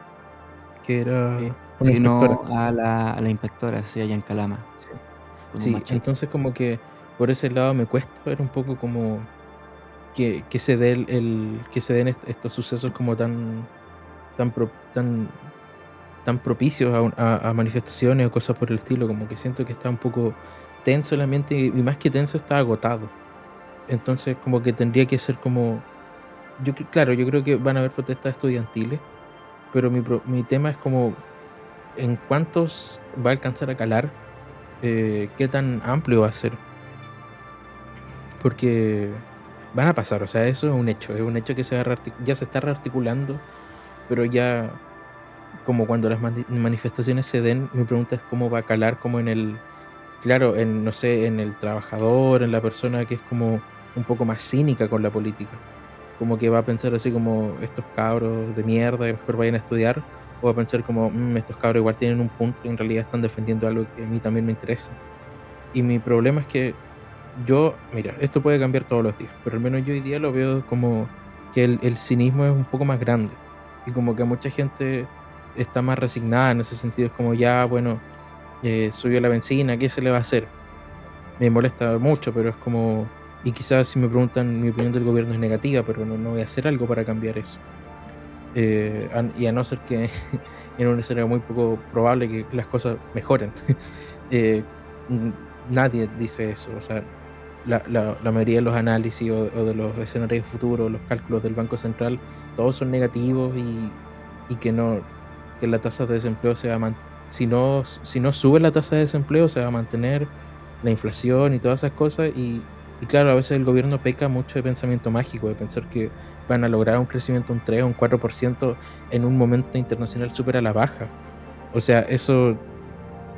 Que era una inspectora. Sino a la inspectora, sí, allá en Calama, Sí. con un Sí, machete. entonces como que por ese lado me cuesta ver un poco como que se dé que se den estos sucesos como tan pro tan propicios a manifestaciones o cosas por el estilo, como que siento que está un poco tenso el ambiente y más que tenso, está agotado. Entonces, como que tendría que ser como claro, yo creo que van a haber protestas estudiantiles, pero mi tema es como, ¿en cuántos va a alcanzar a calar? ¿Qué tan amplio va a ser? Porque van a pasar, o sea, eso es un hecho que ya se está rearticulando, pero ya como cuando las manifestaciones se den, mi pregunta es cómo va a calar como en claro, no sé, en el trabajador, en la persona que es como un poco más cínica con la política. Como que va a pensar así como estos cabros de mierda que mejor vayan a estudiar, o va a pensar como: estos cabros igual tienen un punto y en realidad están defendiendo algo que a mí también me interesa". Y mi problema es que mira, esto puede cambiar todos los días, pero al menos yo hoy día lo veo como que el cinismo es un poco más grande y como que mucha gente está más resignada en ese sentido. Es como ya, bueno, subió la benzina, ¿qué se le va a hacer? Me molesta mucho, pero es como, y quizás si me preguntan, mi opinión del gobierno es negativa, pero no voy a hacer algo para cambiar eso. Y a no ser que en un escenario muy poco probable que las cosas mejoren. Eh, Nadie dice eso, o sea, la mayoría de los análisis o de los escenarios futuros, los cálculos del Banco Central, todos son negativos y que la tasa de desempleo se va a si no sube la tasa de desempleo, se va a mantener la inflación y todas esas cosas. Y claro, a veces el gobierno peca mucho de pensamiento mágico, de pensar que van a lograr un crecimiento un 3 o un 4% en un momento internacional súper a la baja. O sea, eso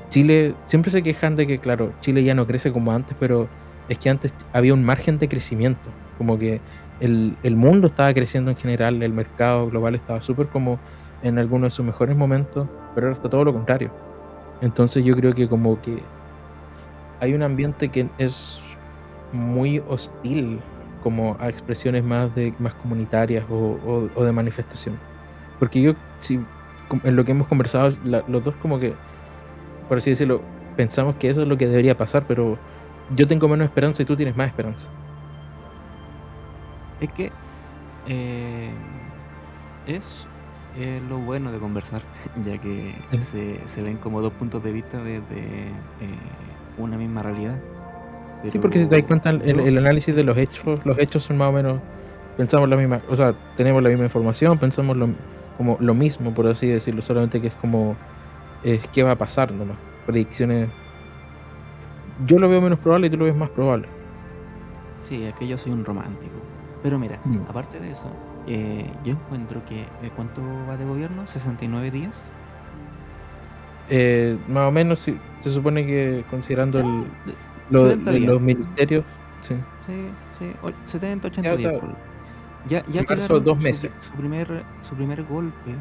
Chile siempre se quejan de que, claro, Chile ya no crece como antes, pero es que antes había un margen de crecimiento, como que el mundo estaba creciendo en general, el mercado global estaba súper como en algunos de sus mejores momentos, pero ahora está todo lo contrario. Entonces yo creo que como que hay un ambiente que es muy hostil como a expresiones más comunitarias o de manifestación. Porque yo, sí, en lo que hemos conversado, los dos como que por así decirlo, pensamos que eso es lo que debería pasar, pero yo tengo menos esperanza y tú tienes más esperanza. Es que em, es lo bueno de conversar, ya que Sí. se ven como dos puntos de vista desde una misma realidad. Sí, porque si te das Pero cuenta yo, el análisis de sí, los hechos son más o menos, pensamos la misma, o sea, tenemos la misma información, pensamos como lo mismo, por así decirlo, solamente que es como, qué va a pasar nomás. Predicciones, yo lo veo menos probable y tú lo ves más probable. sí, es que yo soy un romántico. Pero mira, Mm. aparte de eso, yo encuentro que ¿cuánto va de gobierno? ¿69 días? Más o menos, sí, se supone que considerando Ya, de- lo 70 de días. los ministerios, sí. Sí, sí, 70, Ya, 80 o días sea, por ahí. Ya marzo, pegaron 2 meses. su primer golpe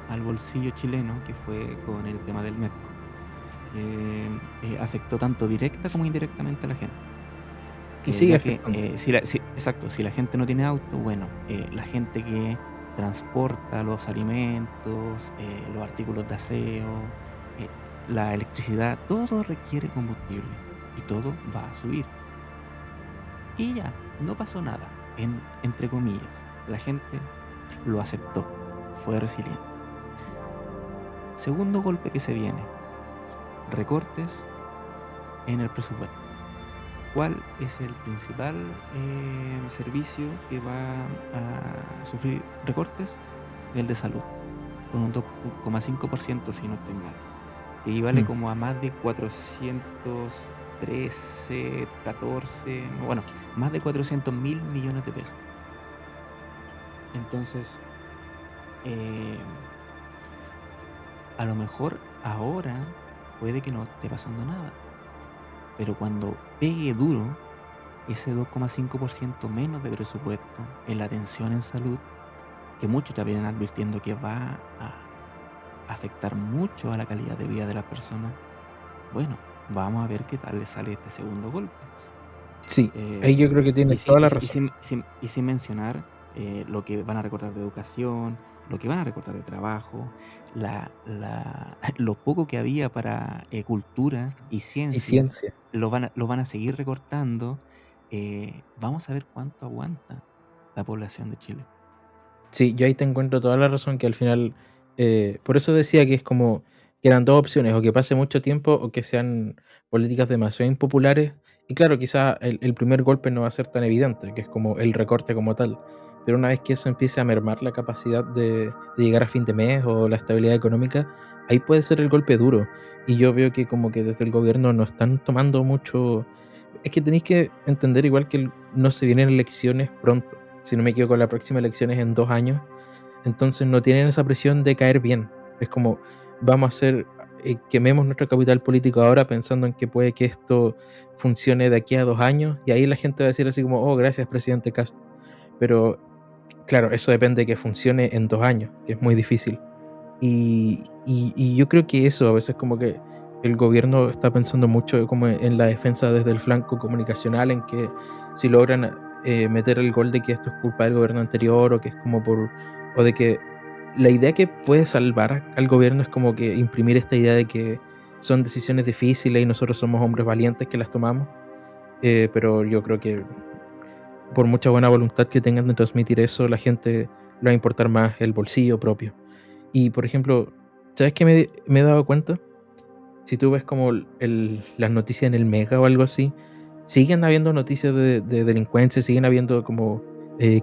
al bolsillo chileno, que fue con el tema del MEPCO, que afectó tanto directa como indirectamente a la gente. Y sigue Ya que, afectando. exacto, si la gente no tiene auto, bueno, la gente que transporta los alimentos, los artículos de aseo, eh, la electricidad, todo requiere combustible y todo va a subir. Y ya, no pasó nada, entre comillas. La gente lo aceptó, fue resiliente. Segundo golpe que se viene, recortes en el presupuesto. ¿Cuál es el principal servicio que va a sufrir recortes? El de salud, con un 2,5% si no estoy mal. que equivale Mm. como a más de 413, 14, no, bueno, más de 400.000 millones de pesos. Entonces, eh, a lo mejor ahora puede que no esté pasando nada, pero cuando pegue duro ese 2,5% menos de presupuesto en la atención en salud, que muchos ya vienen advirtiendo que va a afectar mucho a la calidad de vida de las personas, bueno, vamos a ver qué tal le sale este segundo golpe. Sí, ahí Eh, yo creo que y, tienes sin, toda y la sin- y razón. sin- sin- y sin mencionar lo que van a recortar de educación, lo que van a recortar de trabajo, lo poco que había para cultura y Y ciencia, ciencia. lo van a seguir recortando. Vamos a ver cuánto aguanta la población de Chile. Sí, yo ahí te encuentro toda la razón que al final, por eso decía que es como que eran dos opciones, o que pase mucho tiempo o que sean políticas demasiado impopulares. Y claro, quizá el primer golpe no va a ser tan evidente, que es como el recorte como tal. Pero una vez que eso empiece a mermar la capacidad de llegar a fin de mes o la estabilidad económica, ahí puede ser el golpe duro. Y yo veo que como que desde el gobierno no están tomando mucho. Es que tenéis que entender igual que no se vienen elecciones pronto. Si no me equivoco, la próxima elección es en 2 años. Entonces no tienen esa presión de caer bien. Es como, vamos a hacer, quememos nuestro capital político ahora pensando en que puede que esto funcione de aquí a 2 años. Y ahí la gente va a decir así como, oh, gracias, presidente Castro. Pero claro, eso depende de que funcione en 2 años, que es muy difícil. Y yo creo que eso, a veces como que el gobierno está pensando mucho como en la defensa desde el flanco comunicacional, en que si logran meter el gol de que esto es culpa del gobierno anterior, o que es como o de que la idea que puede salvar al gobierno es como que imprimir esta idea de que son decisiones difíciles y nosotros somos hombres valientes que las tomamos. Pero yo creo que por mucha buena voluntad que tengan de transmitir eso, la gente le va a importar más el bolsillo propio. Y, por ejemplo, ¿sabes qué me he dado cuenta? Si tú ves como las noticias en el Mega o algo así, siguen habiendo noticias de delincuencia, siguen habiendo como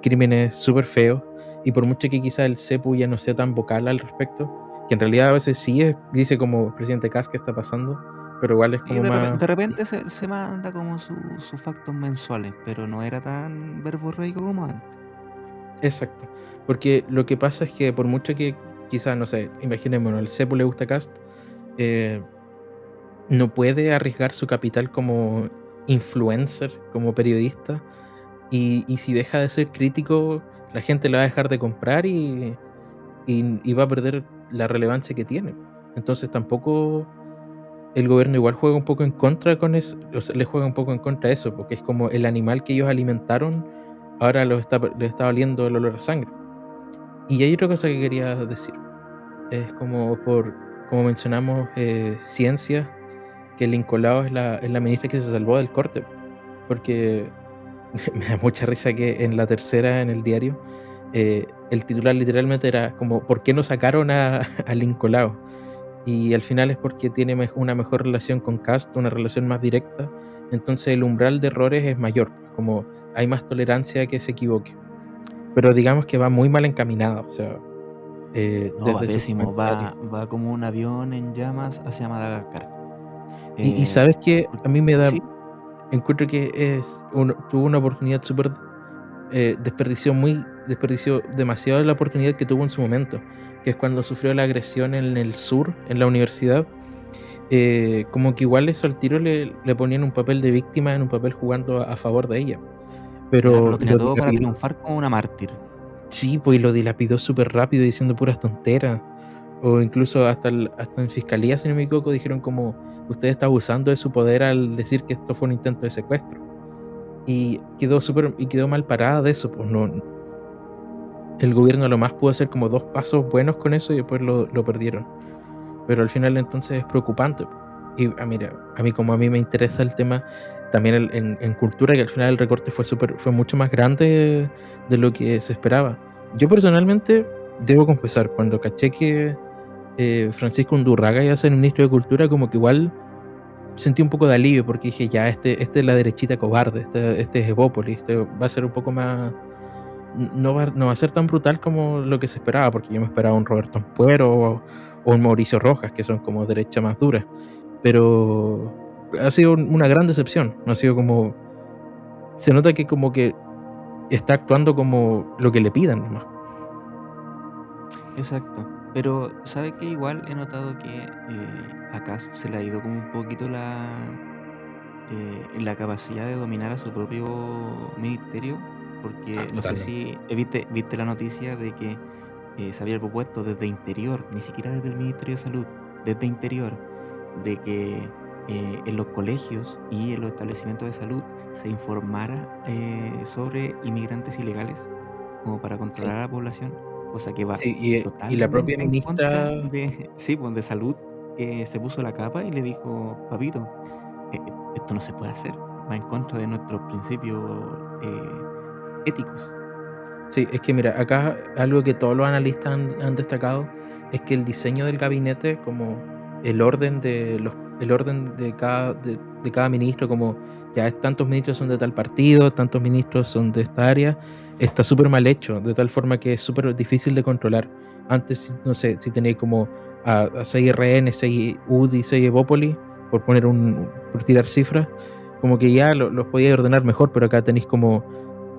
crímenes súper feos, y por mucho que quizá el CEPU ya no sea tan vocal al respecto, que en realidad a veces sí dice como presidente Kass que está pasando, pero igual es Y como de repente, más. de repente se manda como sus factos mensuales, pero no era tan verborreico como antes. Exacto, porque lo que pasa es que por mucho que quizás, no sé, imaginémonos, al CEPU le gusta Cast, eh, no puede arriesgar su capital como influencer, como periodista, y si deja de ser crítico, la gente le va a dejar de comprar y va a perder la relevancia que tiene. Entonces tampoco el gobierno igual juega un poco en contra con eso, o sea, le juega un poco en contra de eso, porque es como el animal que ellos alimentaron, ahora le está valiendo el olor a sangre. Y hay otra cosa que quería decir, es como mencionamos, ciencia, que Lincoln es la ministra que se salvó del corte, porque me da mucha risa que en la tercera, en el diario, el titular literalmente era como ¿por qué no sacaron a Lincoln? Y al final es porque tiene una mejor relación con Cast, una relación más directa, entonces el umbral de errores es mayor, pues, como hay más tolerancia a que se equivoque. Pero digamos que va muy mal encaminada, o sea, No, va desde su pésimo, comentario. va como un avión en llamas hacia Madagascar. Y Eh, sabes que por- a mí me da, sí, encuentro que tuvo una oportunidad súper, desperdició demasiado la oportunidad que tuvo en su momento, que es cuando sufrió la agresión en el sur, en la universidad. Como que igual eso al tiro le ponían un papel de víctima en un papel jugando a favor de ella. claro, Pero lo tenía lo todo para dilapidó. triunfar como una mártir. Sí, pues, y lo dilapidó súper rápido diciendo puras tonteras. O incluso hasta en fiscalía, si no me equivoco, dijeron como usted está abusando de su poder al decir que esto fue un intento de secuestro. Y quedó mal parada de eso, pues no, el gobierno lo más pudo hacer como 2 pasos buenos con eso y después lo perdieron. Pero al final entonces es preocupante. Y mira, a mí me interesa el tema también en cultura, que al final el recorte fue mucho más grande de lo que se esperaba. Yo personalmente, debo confesar, cuando caché que Francisco Undurraga iba a ser ministro de Cultura, como que igual sentí un poco de alivio, porque dije, ya, este es la derechita cobarde, este es Evópolis, este va a ser un poco más. No va a ser tan brutal como lo que se esperaba, porque yo me esperaba un Roberto Ampuero, o un Mauricio Rojas, que son como derecha más dura. Pero ha sido una gran decepción. Ha sido como. Se nota que como que está actuando como lo que le pidan nomás. Exacto. Pero, ¿sabe qué? Igual he notado que a Kast se le ha ido como un poquito la capacidad de dominar a su propio ministerio, Ah, porque no sé totalmente. si viste la noticia de que se había propuesto desde Interior, ni siquiera desde el Ministerio de Salud, desde Interior, de que en los colegios y en los establecimientos de salud se informara sobre inmigrantes ilegales, como para Sí, controlar a la población, cosa que va sí, y la propia totalmente en contra ministra. de, sí, pues, de salud, que se puso la capa y le dijo, papito, esto no se puede hacer, va en contra de nuestros principios éticos. Sí, es que mira, acá algo que todos los analistas han destacado es que el diseño del gabinete, como el orden de cada ministro, como ya tantos ministros son de tal partido, tantos ministros son de esta área, está súper mal hecho, de tal forma que es súper difícil de controlar. Antes, no sé, si tenéis como a 6 RN, 6 UDI, 6 Evópoli, por tirar cifras, como que ya los podíais ordenar mejor, pero acá tenéis como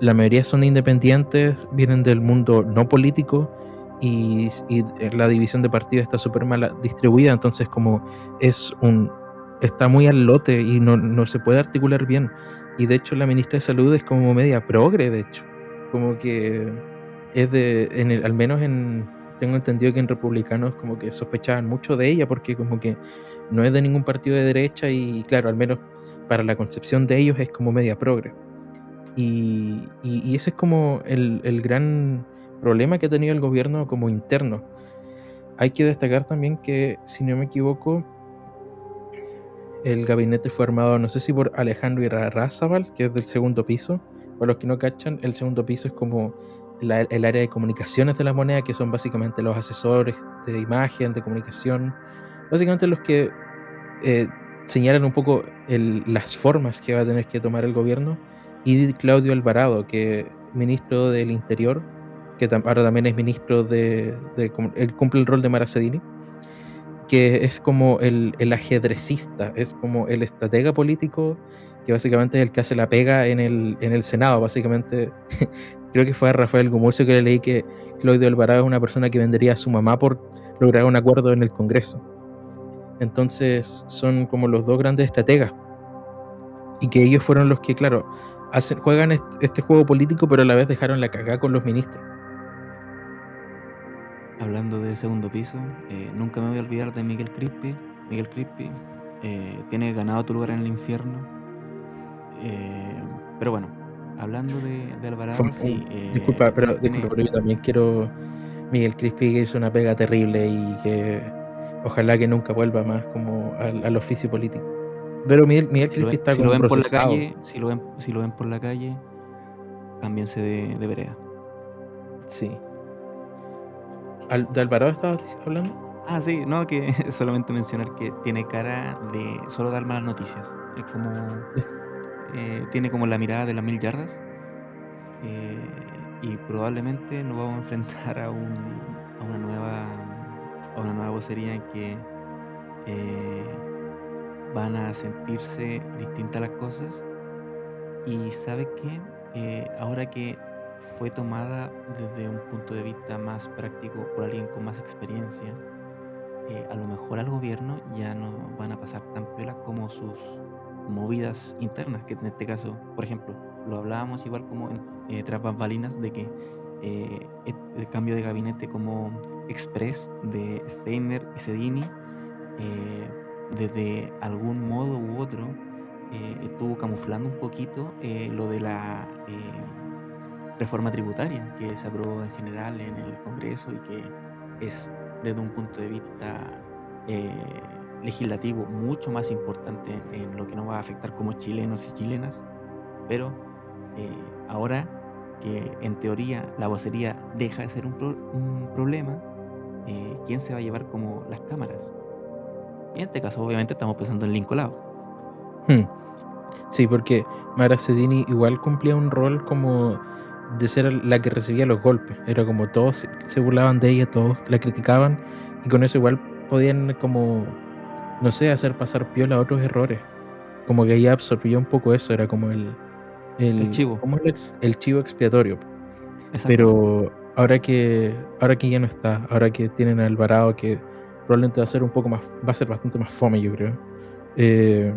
la mayoría son independientes, vienen del mundo no político y la división de partidos está súper mal distribuida, entonces como es un está muy al lote y no se puede articular bien. Y de hecho la ministra de Salud es como media progre, de hecho. Como que es al menos tengo entendido que en republicanos como que sospechaban mucho de ella porque como que no es de ningún partido de derecha y claro, al menos para la concepción de ellos es como media progre. Y ese es como el gran problema que ha tenido el gobierno como interno. Hay que destacar también que, si no me equivoco, el gabinete fue armado, no sé si por Alejandro Irarrázaval, que es del segundo piso. Para los que no cachan, el segundo piso es como el área de comunicaciones de la moneda, que son básicamente los asesores de imagen, de comunicación, básicamente los que eh, señalan un poco las formas que va a tener que tomar el gobierno, y Claudio Alvarado, que ministro del Interior, que ahora también es ministro él cumple el rol de Maracedini, que es como el ajedrecista, es como el estratega político, que básicamente es el que hace la pega en el Senado. Básicamente, creo que fue a Rafael Gumurcio que le leí que Claudio Alvarado es una persona que vendería a su mamá por lograr un acuerdo en el Congreso. Entonces son como los dos grandes estrategas y que ellos fueron los que, claro, juegan este juego político, pero a la vez dejaron la cagada con los ministros. Hablando de segundo piso, nunca me voy a olvidar de Miguel Crispi. Miguel Crispi tiene ganado tu lugar en el infierno. Eh, pero bueno, hablando de Alvarado, sí, Disculpa, tiene, pero yo también quiero Miguel Crispi, que hizo una pega terrible y que ojalá que nunca vuelva más como al oficio político. Pero Miguel Crispi está si lo como ven por la procesado. calle, si lo ven por la calle, cámbiense de vereda. Sí. ¿De Alvarado estabas hablando? Ah, sí, no, que solamente mencionar que tiene cara de solo dar malas noticias. Es como, tiene como la mirada de las 1000 yardas. Y probablemente nos vamos a enfrentar a una nueva vocería en que eh, van a sentirse distintas las cosas. Y sabe qué, ahora que fue tomada desde un punto de vista más práctico por alguien con más experiencia, a lo mejor al gobierno ya no van a pasar tan piolas como sus movidas internas, que en este caso, por ejemplo, lo hablábamos igual como tras bambalinas de que el cambio de gabinete como express de Steiner y Sedini, eh, desde algún modo u otro, estuvo camuflando un poquito lo de la reforma tributaria que se aprobó en general en el Congreso y que es desde un punto de vista eh, legislativo mucho más importante en lo que nos va a afectar como chilenos y chilenas, pero ahora que en teoría la vocería deja de ser un problema, ¿quién se va a llevar como las cámaras? Y en este caso obviamente estamos pensando en Lincoln Lado. Hmm. Sí, porque Mara Sedini igual cumplía un rol como de ser la que recibía los golpes. Era como todos se burlaban de ella, todos la criticaban y con eso igual podían como, no sé, hacer pasar piola a otros errores. Como que ella absorbió un poco eso, era como El chivo, ¿cómo es? El chivo expiatorio. exactamente. Pero ahora que ya no está, ahora que tienen a Alvarado, que probablemente va a ser un poco más, va a ser bastante más fome, yo creo. Eh,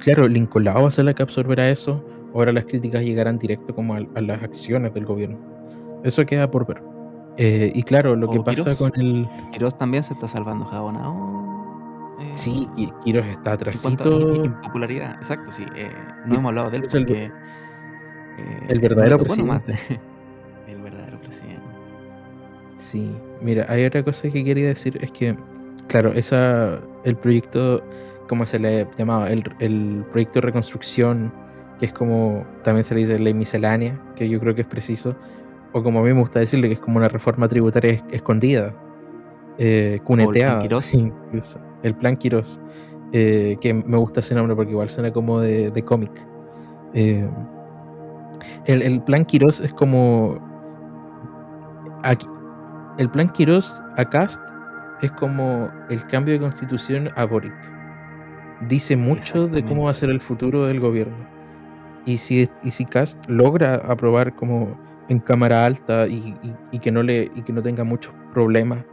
claro, Lincoln Lao va a ser la que absorberá eso. Ahora las críticas llegarán directo como a las acciones del gobierno. Eso queda por ver. Y claro, lo que O pasa con Quirós. el... Quirós también se está salvando jabonado Sí, Quirós está en cuanto a atrasito. impopularidad. Exacto, sí. No Qui- hemos hablado de él Es porque el no le verdadero tocó nomás. presidente. El verdadero presidente. Sí, mira, hay otra cosa que quería decir, es que, claro, el proyecto, como se le llamaba, el proyecto de reconstrucción, que es como, también se le dice ley miscelánea, que yo creo que es preciso, o como a mí me gusta decirle, que es como una reforma tributaria escondida, O el plan cuneteada, Quirós. incluso, el plan Quirós, que me gusta ese nombre porque igual suena como de cómic. Eh, el plan Quirós es como, aquí, el plan Quirós a Cast es como el cambio de constitución a Boric. Dice mucho de cómo va a Exactamente. ser el futuro del gobierno. Y si Cast logra aprobar como en cámara alta y que no tenga muchos problemas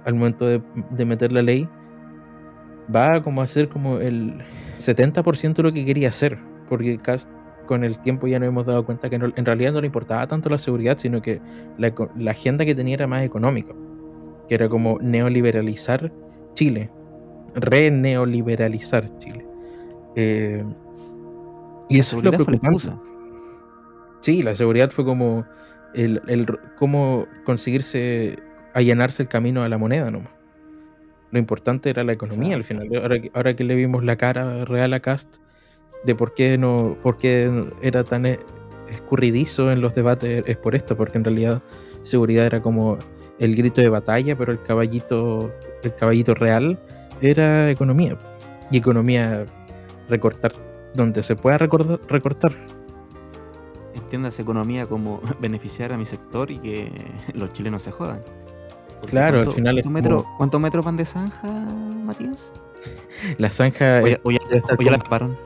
al momento de meter la ley, va como a ser como el 70% de lo que quería hacer. Porque Cast con el tiempo ya nos hemos dado cuenta que en realidad no le importaba tanto la seguridad, sino que la agenda que tenía era más económica, que era como neoliberalizar Chile, reneoliberalizar Chile. Eh, y La eso es lo seguridad fue la preocupante. excusa. Sí, la seguridad fue como cómo conseguirse allanarse el camino a la moneda nomás. Lo importante era la economía al final. Exactamente. Ahora que le vimos la cara real a Cast de por qué era tan escurridizo en los debates, es por esto, porque en realidad seguridad era como el grito de batalla, pero el caballito real era economía. Y economía, recortar donde se pueda recortar. Entiendas economía como beneficiar a mi sector y que los chilenos se jodan. Porque Claro, al final es como ¿cuántos metros van de zanja, Matías? la zanja debe estar O ya la como, taparon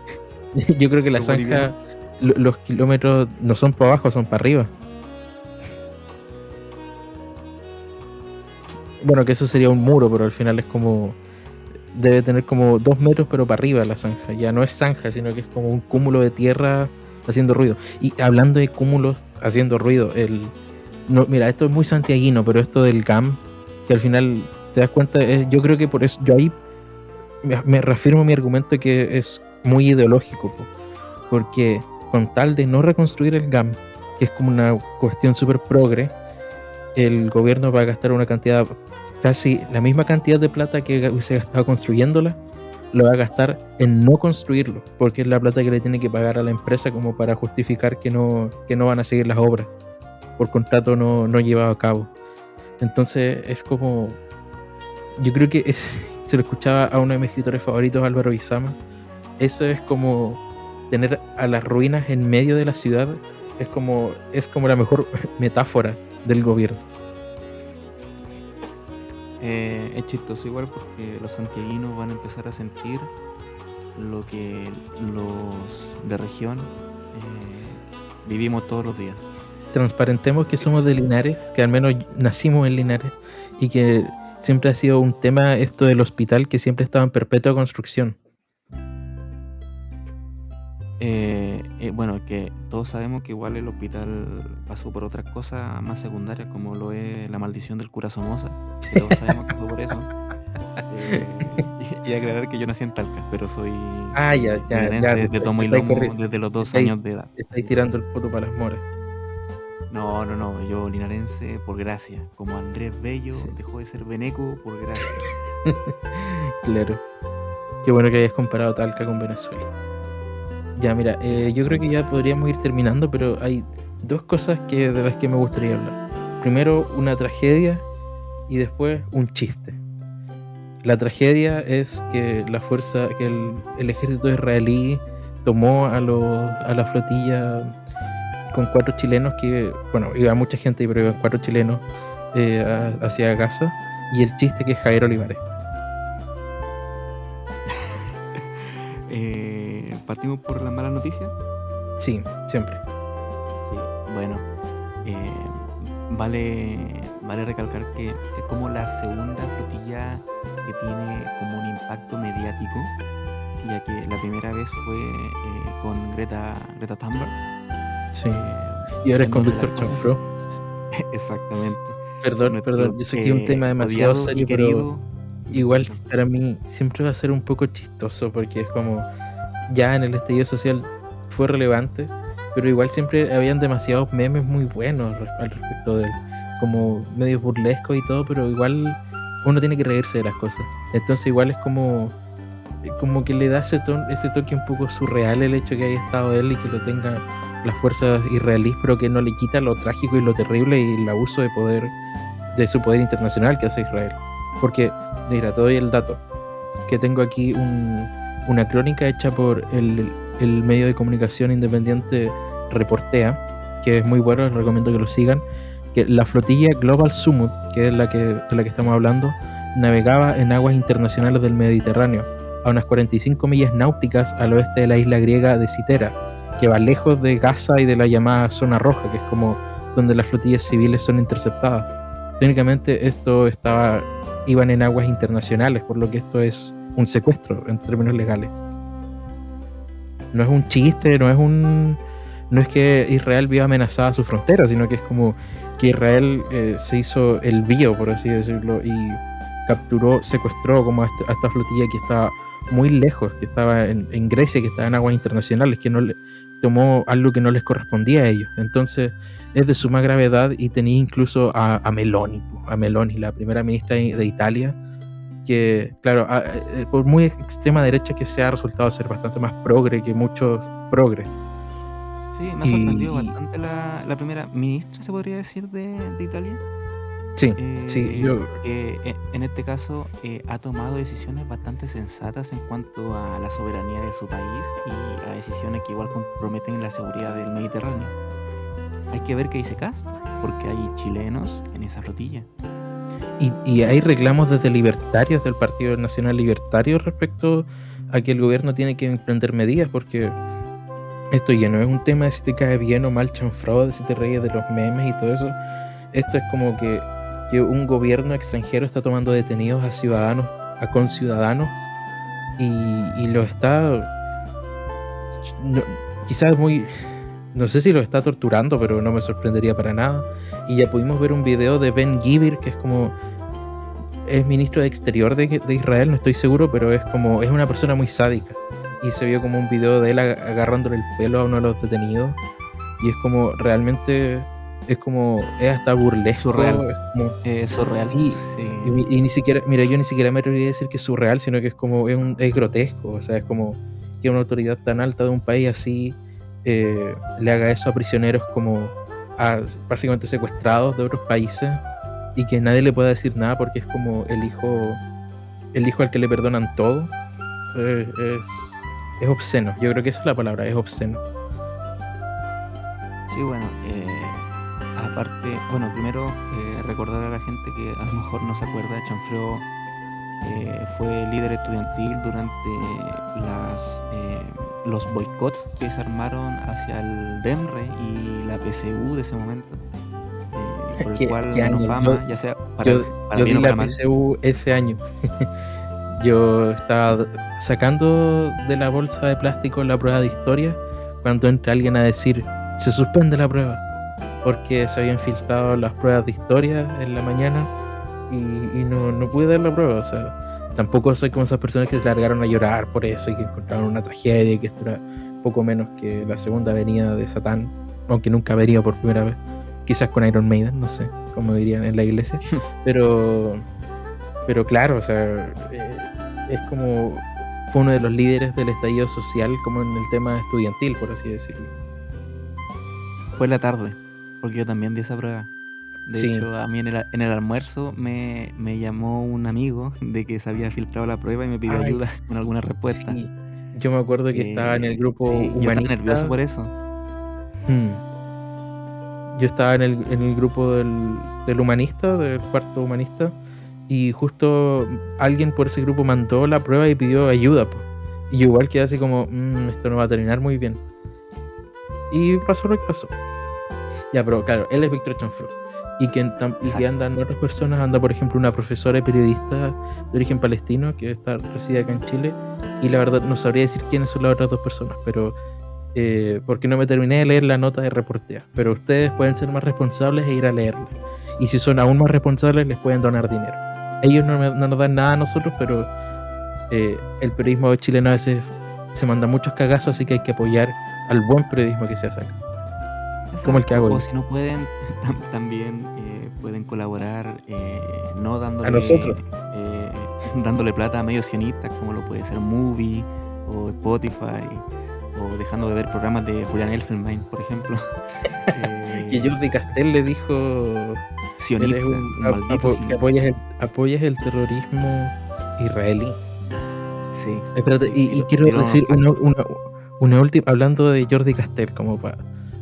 yo creo que la los bolivianos. zanja, los kilómetros no son para abajo, son para arriba. Bueno, que eso sería un muro, pero al final es como, debe tener como 2 metros, pero para arriba la zanja. Ya no es zanja, sino que es como un cúmulo de tierra haciendo ruido. Y hablando de cúmulos haciendo ruido, no, mira, esto es muy santiaguino, pero esto del GAM, que al final te das cuenta, yo creo que por eso, yo ahí me reafirmo mi argumento que es muy ideológico, porque con tal de no reconstruir el GAM, que es como una cuestión súper progre, el gobierno va a gastar una cantidad, casi la misma cantidad de plata que hubiese gastado construyéndola, lo va a gastar en no construirlo, porque es la plata que le tiene que pagar a la empresa como para justificar que no van a seguir las obras por contrato no llevado a cabo. Entonces es como, yo creo que se lo escuchaba a uno de mis escritores favoritos, Álvaro Izama, eso es como tener a las ruinas en medio de la ciudad, es como la mejor metáfora del gobierno. Es chistoso igual porque los santiaguinos van a empezar a sentir lo que los de región vivimos todos los días. Transparentemos que somos de Linares, que al menos nacimos en Linares, y que siempre ha sido un tema esto del hospital, que siempre estaba en perpetua construcción. Bueno, que todos sabemos que igual el hospital pasó por otras cosas más secundarias, como lo es la maldición del cura Somoza, que todos sabemos que fue por eso. Y aclarar que yo nací en Talca, pero soy Ya, linarense de tomo y lomo desde los 2 estáis, años de edad. estáis tirando el foto para las moras. No, yo linarense por gracia, como Andrés Bello dejó de ser veneco por gracia. Claro. Qué bueno que hayas comparado Talca con Venezuela. Ya, mira, yo creo que ya podríamos ir terminando, pero hay 2 cosas de las que me gustaría hablar. Primero, una tragedia y después un chiste. La tragedia es que el ejército israelí tomó a la flotilla con 4 chilenos iba mucha gente, pero iban 4 chilenos hacia Gaza, y el chiste que es Javier Olivares. Partimos por las malas noticias. Sí, siempre. Sí, bueno, eh, vale recalcar que es como la segunda flotilla que tiene como un impacto mediático, ya que la primera vez fue con Greta Thunberg. Sí. Y ahora es en donde las conductor cosas, chanfro. exactamente, Perdón, nuestro yo sé que es un tema demasiado odiado y serio, pero querido igual Trump. para mí siempre va a ser un poco chistoso porque es como ya en el estallido social fue relevante, pero igual siempre habían demasiados memes muy buenos al respecto de él, como medio burlesco y todo, pero igual uno tiene que reírse de las cosas. Entonces igual es como que le da ese toque un poco surreal el hecho que haya estado él y que lo tenga las fuerzas israelíes, pero que no le quita lo trágico y lo terrible y el abuso de poder, de su poder internacional que hace Israel. Porque, mira, te doy el dato, que tengo aquí una crónica hecha por el medio de comunicación independiente Reportea, que es muy bueno, les recomiendo que lo sigan, que la flotilla Global Summit, que es de la que estamos hablando, navegaba en aguas internacionales del Mediterráneo, a unas 45 millas náuticas al oeste de la isla griega de Citera, que va lejos de Gaza y de la llamada Zona Roja, que es como donde las flotillas civiles son interceptadas. Técnicamente iban en aguas internacionales, por lo que esto es un secuestro en términos legales. No es un chiste, no es que Israel vio amenazada su frontera, sino que es como que Israel se hizo el bio, por así decirlo, y secuestró como a esta flotilla que estaba muy lejos, que estaba en Grecia, que estaba en aguas internacionales, que no le tomó algo que no les correspondía a ellos. Entonces es de suma gravedad y tenía incluso a Meloni, la primera ministra de Italia, que claro, por muy extrema derecha que sea, ha resultado ser bastante más progre que muchos progres. Sí, me ha sorprendido bastante la primera ministra, se podría decir, de Italia. Sí, en este caso ha tomado decisiones bastante sensatas en cuanto a la soberanía de su país y a decisiones que igual comprometen la seguridad del Mediterráneo. Hay que ver qué dice Kast, porque hay chilenos en esa flotilla. Y hay reclamos desde libertarios del Partido Nacional Libertario respecto a que el gobierno tiene que emprender medidas, porque esto ya no es un tema de si te cae bien o mal chanfrado, de si te ríes de los memes y todo eso. Esto es como que un gobierno extranjero está tomando detenidos a ciudadanos, a conciudadanos, y los está, quizás no sé si los está torturando, pero no me sorprendería para nada. Y ya pudimos ver un video de Ben Gvir, que es ministro de Exterior de Israel, no estoy seguro, pero es una persona muy sádica. Y se vio como un video de él agarrándole el pelo a uno de los detenidos. Y es como realmente, es hasta burlesco. Surreal. Es surreal. Y, sí. y ni siquiera, mira, yo ni siquiera me atrevería a decir que es surreal, sino que es grotesco. O sea, es como que una autoridad tan alta de un país así le haga eso a prisioneros básicamente secuestrados de otros países, y que nadie le pueda decir nada porque es como el hijo al que le perdonan todo. Es obsceno, yo creo que esa es la palabra, es obsceno. Sí, bueno, aparte, primero recordar a la gente que a lo mejor no se acuerda, Chanfreo fue líder estudiantil durante los boicots que se armaron hacia el DEMRE y la PSU de ese momento, por el cual ganó fama, ya sea para bien o para mal. Yo di la PSU ese año. Yo estaba sacando de la bolsa de plástico la prueba de historia cuando entra alguien a decir se suspende la prueba porque se habían filtrado las pruebas de historia en la mañana y no pude dar la prueba. O sea, tampoco soy como esas personas que se largaron a llorar por eso y que encontraron una tragedia y que esto era poco menos que la segunda venida de Satán, aunque nunca vería por primera vez, quizás con Iron Maiden, no sé, como dirían en la iglesia. pero claro, o sea, fue uno de los líderes del estallido social como en el tema estudiantil, por así decirlo. Fue en la tarde, porque yo también di esa prueba. De hecho, a mí en el almuerzo me llamó un amigo de que se había filtrado la prueba y me pidió ayuda con alguna respuesta. Sí. Yo me acuerdo que estaba en el grupo humanista. Yo estaba nervioso por eso. Yo estaba en el grupo del humanista, del cuarto humanista, y justo alguien por ese grupo mandó la prueba y pidió ayuda, Y yo igual quedé así como, esto no va a terminar muy bien. Y pasó lo que pasó. Ya, pero claro, él es Víctor Chanfrón. Y que Exacto. andan otras personas, anda por ejemplo una profesora y periodista de origen palestino que reside acá en Chile. Y la verdad no sabría decir quiénes son las otras dos personas, pero porque no me terminé de leer la nota de Reportea. Pero ustedes pueden ser más responsables e ir a leerla. Y si son aún más responsables, les pueden donar dinero. Ellos no nos dan nada a nosotros, pero el periodismo chileno a veces se manda muchos cagazos, así que hay que apoyar al buen periodismo que se hace acá. Como el que hago O yo. si no pueden, también pueden colaborar no A nosotros. dándole plata a medios sionistas como lo puede ser Movie o Spotify, o dejando de ver programas de Julian Elfenbein, por ejemplo. Que Jordi Castell le dijo Sionista, él es un maldito que sionista. apoyas el terrorismo israelí. Sí. Espérate, Sí, y quiero tiró decir unos factos. una última, hablando de Jordi Castell, como para,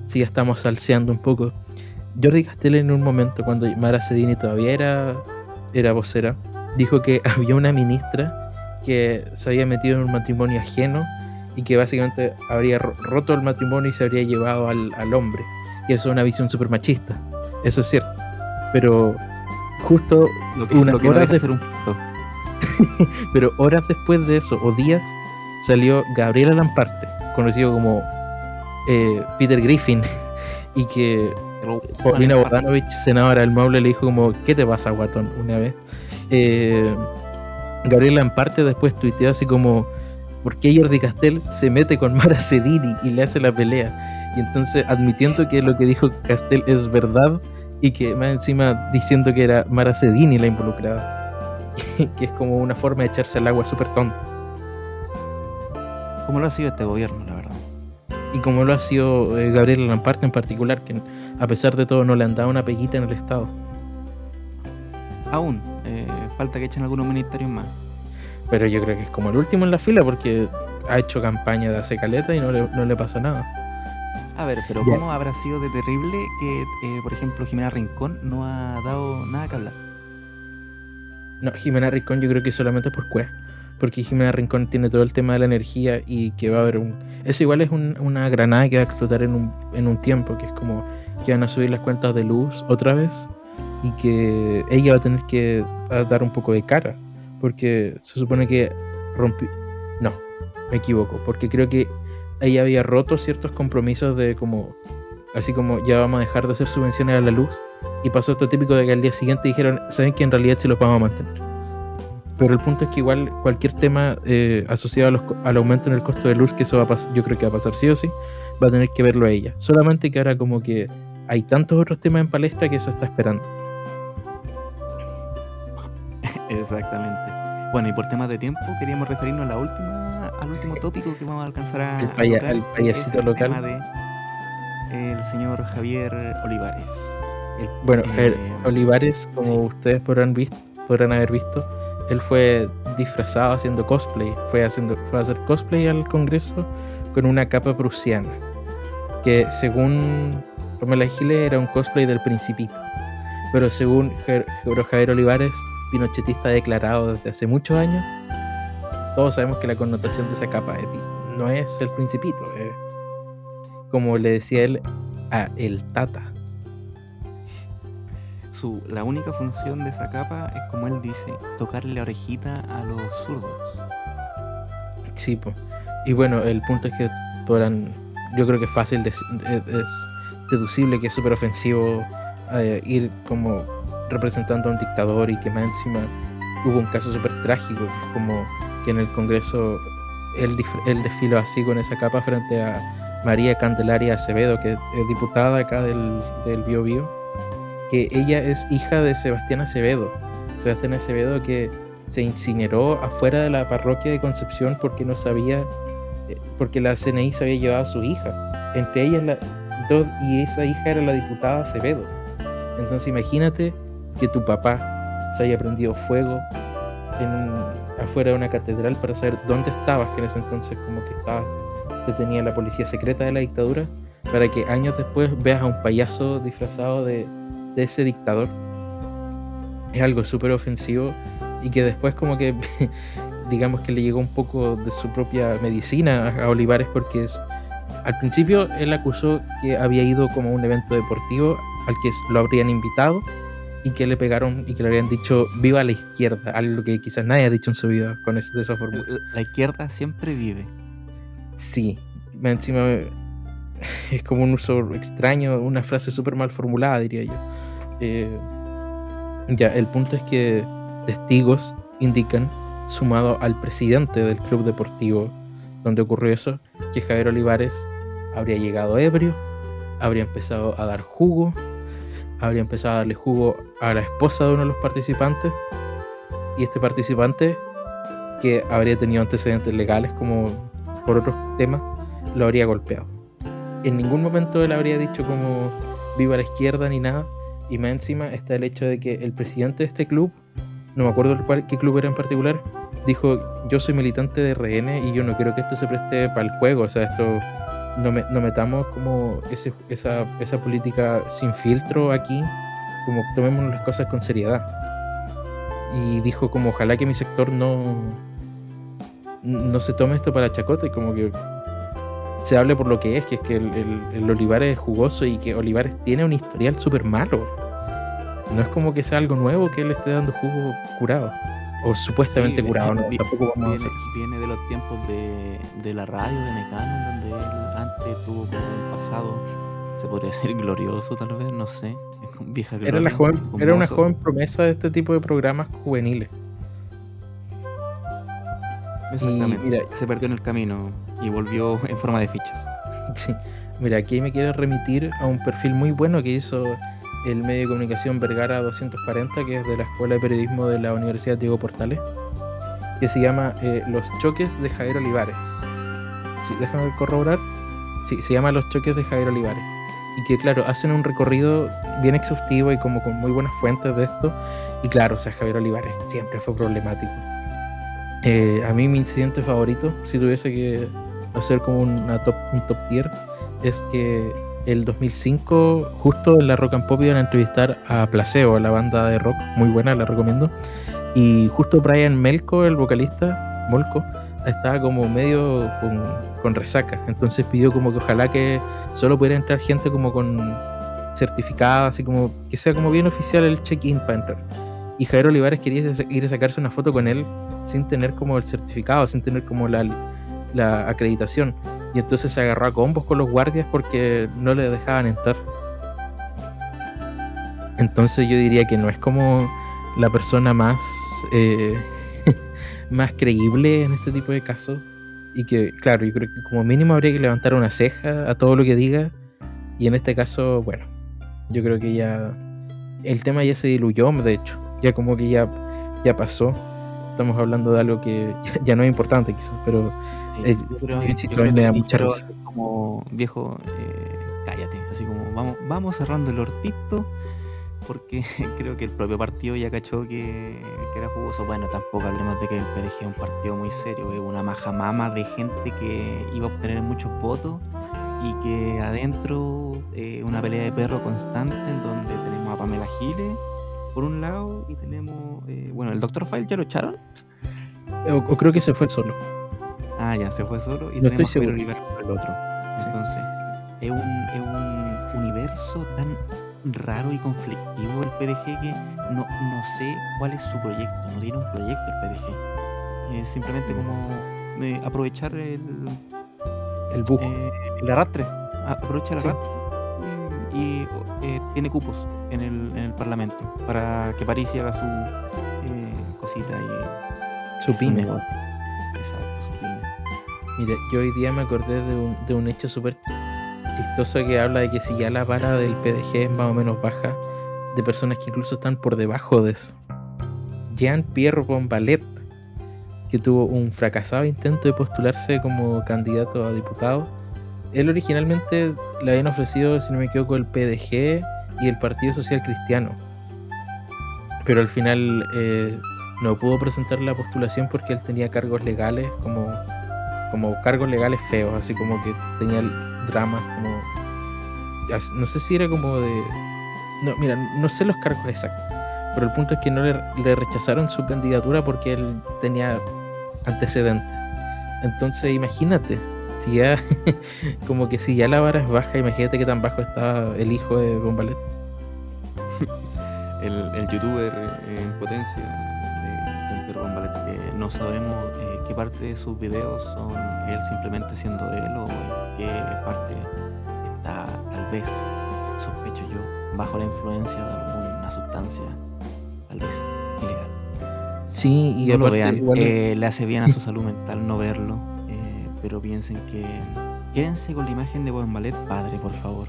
si ya estamos salseando un poco. Jordi Castell en un momento, cuando Mara Sedini todavía era vocera, dijo que había una ministra que se había metido en un matrimonio ajeno y que básicamente habría roto el matrimonio y se habría llevado al hombre. Y eso es una visión súper machista. Eso es cierto. Pero justo Lo que no horas deja de ser un facto. pero horas después de eso, o días, salió Gabriela Lamparte, conocido como Peter Griffin, y que Paulina Bodanovich, senadora del Maule, le dijo como, ¿qué te pasa, guatón? Una vez. Gabriela Lamparte después tuiteó así como, ¿por qué Jordi Castell se mete con Mara Sedini y le hace la pelea? Y entonces, admitiendo que lo que dijo Castell es verdad, y que más encima diciendo que era Mara Sedini la involucrada, que es como una forma de echarse al agua súper tonta. Como lo ha sido este gobierno, la verdad. Y como lo ha sido Gabriela Lamparte en particular, que a pesar de todo no le han dado una peguita en el Estado. Aún, falta que echen algunos ministerios más. Pero yo creo que es como el último en la fila, porque ha hecho campaña de hace caleta y no le pasa nada. A ver, pero Ya. ¿cómo habrá sido de terrible que, por ejemplo, Jimena Rincón no ha dado nada que hablar? No, Jimena Rincón yo creo que solamente por cueva. Porque Jimena Rincón tiene todo el tema de la energía y que va a haber eso igual es una granada que va a explotar en un tiempo, que es como que van a subir las cuentas de luz otra vez y que ella va a tener que dar un poco de cara. Porque se supone que rompió... No, me equivoco. Porque creo que ella había roto ciertos compromisos de como... Así como ya vamos a dejar de hacer subvenciones a la luz. Y pasó esto típico de que al día siguiente dijeron, ¿saben que en realidad sí los vamos a mantener? Pero el punto es que igual cualquier tema asociado al aumento en el costo de luz, que eso va a pasar, yo creo que va a pasar sí o sí, va a tener que verlo ella. Solamente que ahora como que hay tantos otros temas en palestra que eso está esperando. Exactamente. Bueno, y por temas de tiempo queríamos referirnos al último tópico que vamos a alcanzar a tocar, El payasito que es el local. tema de el señor Javier Olivares. Bueno, Olivares, como ustedes podrán haber visto, él fue disfrazado haciendo cosplay. Fue a hacer cosplay al Congreso con una capa prusiana. Que según Pamela Giles era un cosplay del Principito. Pero según Javier Olivares, pinochetista declarado desde hace muchos años, todos sabemos que la connotación de esa capa no es el Principito. Como le decía él, a el Tata. La única función de esa capa es, como él dice, tocarle la orejita a los zurdos. Sí, pues. Y bueno, el punto es que yo creo que es fácil, es deducible que es súper ofensivo ir como representando a un dictador, y que más encima hubo un caso súper trágico, que es como que en el Congreso él desfiló así con esa capa frente a María Candelaria Acevedo, que es diputada acá del Biobío, que ella es hija de Sebastián Acevedo, que se incineró afuera de la parroquia de Concepción porque no sabía, porque la CNI se había llevado a su hija, entre ellas y esa hija era la diputada Acevedo. Entonces imagínate que tu papá se haya prendido fuego afuera de una catedral para saber dónde estabas, que en ese entonces como que te tenía la policía secreta de la dictadura, para que años después veas a un payaso disfrazado de ese dictador. Es algo súper ofensivo, y que después como que digamos que le llegó un poco de su propia medicina a Olivares, porque al principio él acusó que había ido como a un evento deportivo al que lo habrían invitado y que le pegaron y que le habían dicho viva la izquierda, algo que quizás nadie ha dicho en su vida de esa forma. La izquierda siempre vive. Sí, encima es como un uso extraño, una frase súper mal formulada, diría yo. Ya, el punto es que testigos indican, sumado al presidente del club deportivo donde ocurrió eso, que Javier Olivares habría llegado ebrio, habría empezado a dar jugo, habría empezado a darle jugo a la esposa de uno de los participantes, y este participante, que habría tenido antecedentes legales como por otros temas, lo habría golpeado. En ningún momento él habría dicho como viva la izquierda ni nada, y más encima está el hecho de que el presidente de este club, no me acuerdo qué club era en particular, dijo: yo soy militante de RN y yo no quiero que esto se preste para el juego, o sea, esto no metamos como esa política sin filtro aquí, como tomemos las cosas con seriedad. Y dijo como ojalá que mi sector no se tome esto para chacota, y como que se hable por lo que es que el Olivares es jugoso y que Olivares tiene un historial súper malo. No es como que sea algo nuevo que él esté dando jugo curado. O supuestamente curado, ¿no? Tampoco vamos a hacer eso. Viene de los tiempos de la radio de Mecano, donde él antes tuvo como un pasado, se podría decir glorioso, tal vez, no sé. Vieja gloria, Era una joven promesa de este tipo de programas juveniles. Exactamente. Mira, se perdió en el camino y volvió en forma de fichas. Sí. Mira, aquí me quiero remitir a un perfil muy bueno que hizo el medio de comunicación Vergara 240, que es de la Escuela de Periodismo de la Universidad Diego Portales, que se llama Los Choques de Javier Olivares. Sí, déjame corroborar. Sí, se llama Los Choques de Javier Olivares. Y que, claro, hacen un recorrido bien exhaustivo y como con muy buenas fuentes de esto. Y claro, o sea, Javier Olivares siempre fue problemático. A mí mi incidente favorito, si tuviese que hacer como un top tier, es que el 2005, justo en la Rock and Pop, iban a entrevistar a Placebo, la banda de rock, muy buena, la recomiendo. Y justo Brian Melko, el vocalista, Molko, estaba como medio con resaca. Entonces pidió como que ojalá que solo pudiera entrar gente como con certificado, así como que sea como bien oficial el check-in para entrar. Y Javier Olivares quería ir a sacarse una foto con él sin tener como el certificado, sin tener como la acreditación. Y entonces se agarró a combos con los guardias porque no le dejaban entrar. Entonces yo diría que no es como la persona más más creíble en este tipo de casos. Y que, claro, yo creo que como mínimo habría que levantar una ceja a todo lo que diga. Y en este caso, bueno, yo creo que ya el tema ya se diluyó, de hecho. Ya como que ya pasó. Estamos hablando de algo que ya no es importante quizás, pero yo creo que me da mucha risa. Como viejo, cállate, así como vamos cerrando el hortito, porque creo que el propio partido ya cachó que era jugoso. Bueno, tampoco hablemos de que el PDG es un partido muy serio, es una majamama de gente que iba a obtener muchos votos y que adentro una pelea de perro constante en donde tenemos a Pamela Giles por un lado y tenemos, bueno, el Dr. File ya lo echaron. O creo que se fue solo. Ah, ya, se fue solo y no tenemos a Javier Olivares por el otro. Sí. Entonces, es un universo tan raro y conflictivo el PDG que no sé cuál es su proyecto. No tiene un proyecto el PDG. Es simplemente como aprovechar el bujo. El arrastre. Aprovecha el arrastre y tiene cupos en el Parlamento para que París haga su cosita y su pyme. Exacto, su pyme. Mira, yo hoy día me acordé de un hecho súper chistoso que habla de que si ya la vara del PDG es más o menos baja, de personas que incluso están por debajo de eso. Jean-Pierre Bombalet, que tuvo un fracasado intento de postularse como candidato a diputado. Él originalmente le habían ofrecido, si no me equivoco, el PDG y el Partido Social Cristiano, pero al final no pudo presentar la postulación porque él tenía cargos legales, como cargos legales feos, así como que tenía dramas, como no sé si era como de mira, no sé los cargos exactos, pero el punto es que no le rechazaron su candidatura porque él tenía antecedentes. Entonces, imagínate, si ya, como que si ya la vara es baja, imagínate qué tan bajo está el hijo de Bombalet. El youtuber en potencia de Jean-Pierre Bombalet, que no sabemos qué parte de sus videos son él simplemente siendo él o en qué parte está, tal vez, sospecho yo, bajo la influencia de alguna sustancia, tal vez ilegal. Sí, y No lo aparte, vean, igual, le hace bien a su salud mental no verlo, pero piensen que quédense con la imagen de Bombalet padre, por favor.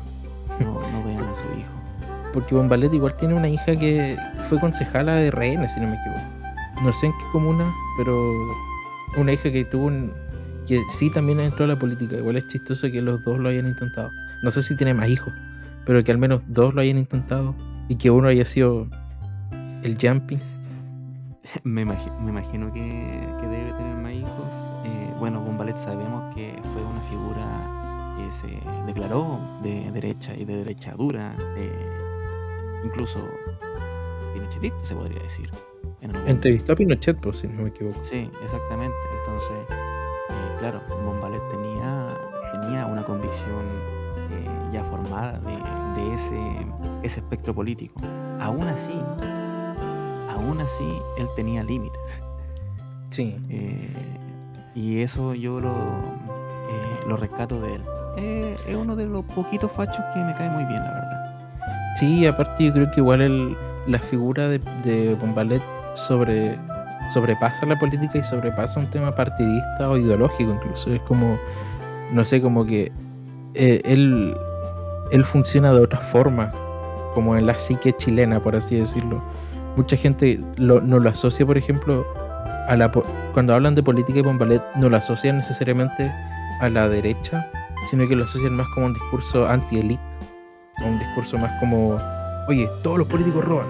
No vean a su hijo. porque Bombalet igual tiene una hija que fue concejala de RN, si no me equivoco. No sé en qué comuna, pero una hija que tuvo que sí también entró a la política. Igual es chistoso que los dos lo hayan intentado. No sé si tiene más hijos, pero que al menos dos lo hayan intentado y que uno haya sido el jumping. Me imagino que debe tener más hijos. Bueno, Bombalet sabemos que fue una figura que se declaró de derecha y de derecha dura, incluso pinochetista se podría decir. Entrevistó a Pinochet, pues, si no me equivoco. Sí, exactamente. Entonces, claro, Bombalet tenía una convicción ya formada de ese espectro político. Aún así, él tenía límites. Sí. Y eso yo lo rescato de él. Es uno de los poquitos fachos que me cae muy bien, la verdad. Sí, aparte yo creo que igual la figura de Bombalet sobrepasa la política y sobrepasa un tema partidista o ideológico incluso. Es como, no sé, como que él funciona de otra forma, como en la psique chilena, por así decirlo. Mucha gente no lo asocia, por ejemplo, cuando hablan de política y Bombalet, no lo asocian necesariamente a la derecha, sino que lo asocian más como un discurso anti-elite, un discurso más como, oye, todos los políticos roban.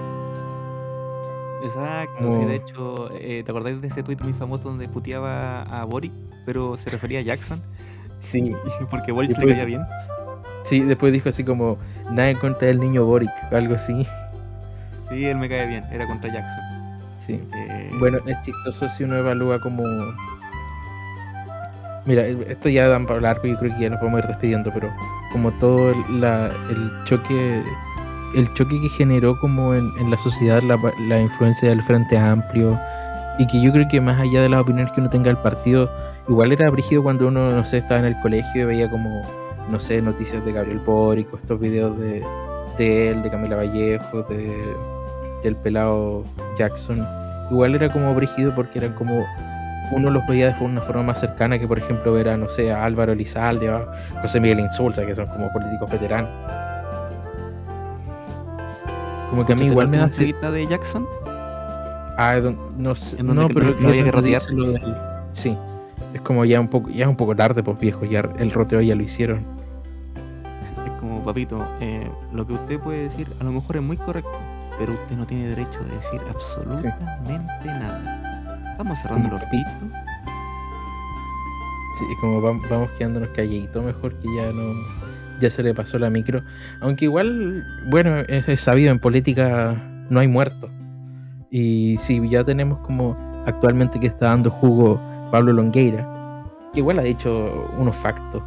Exacto, sí, de hecho, ¿te acordáis de ese tweet muy famoso donde puteaba a Boric, pero se refería a Jackson? Sí. Porque Boric le caía bien. Sí, después dijo así como, nada en contra del niño Boric, algo así. Sí, él me cae bien, era contra Jackson. Sí. Bueno, es chistoso si uno evalúa como... Mira, esto ya dan para hablar, yo creo que ya nos podemos ir despidiendo, pero como todo el choque que generó como en la sociedad la influencia del Frente Amplio, y que yo creo que más allá de las opiniones que uno tenga del partido, igual era brígido cuando uno, no sé, estaba en el colegio y veía como, no sé, noticias de Gabriel Boric, estos videos de él, de Camila Vallejo, del pelado Jackson. Igual era como brígido porque eran como, uno los veía de una forma más cercana que, por ejemplo, ver a, no sé, a Álvaro Elizalde, a José Miguel Insulza, que son como políticos veteranos. Como que a mí igual me hace... ¿La de Jackson? No sé, no, pero lo había que rotear. Sí, es como ya un poco tarde, pues viejo, ya el roteo ya lo hicieron. Es como, papito, lo que usted puede decir a lo mejor es muy correcto, pero usted no tiene derecho de decir absolutamente nada. Estamos cerrando los pitos. Sí, como vamos quedándonos calladitos, mejor que ya se le pasó la micro. Aunque igual, bueno, es sabido, en política no hay muertos. Y si ya tenemos como actualmente que está dando jugo Pablo Longueira, que igual ha dicho unos factos,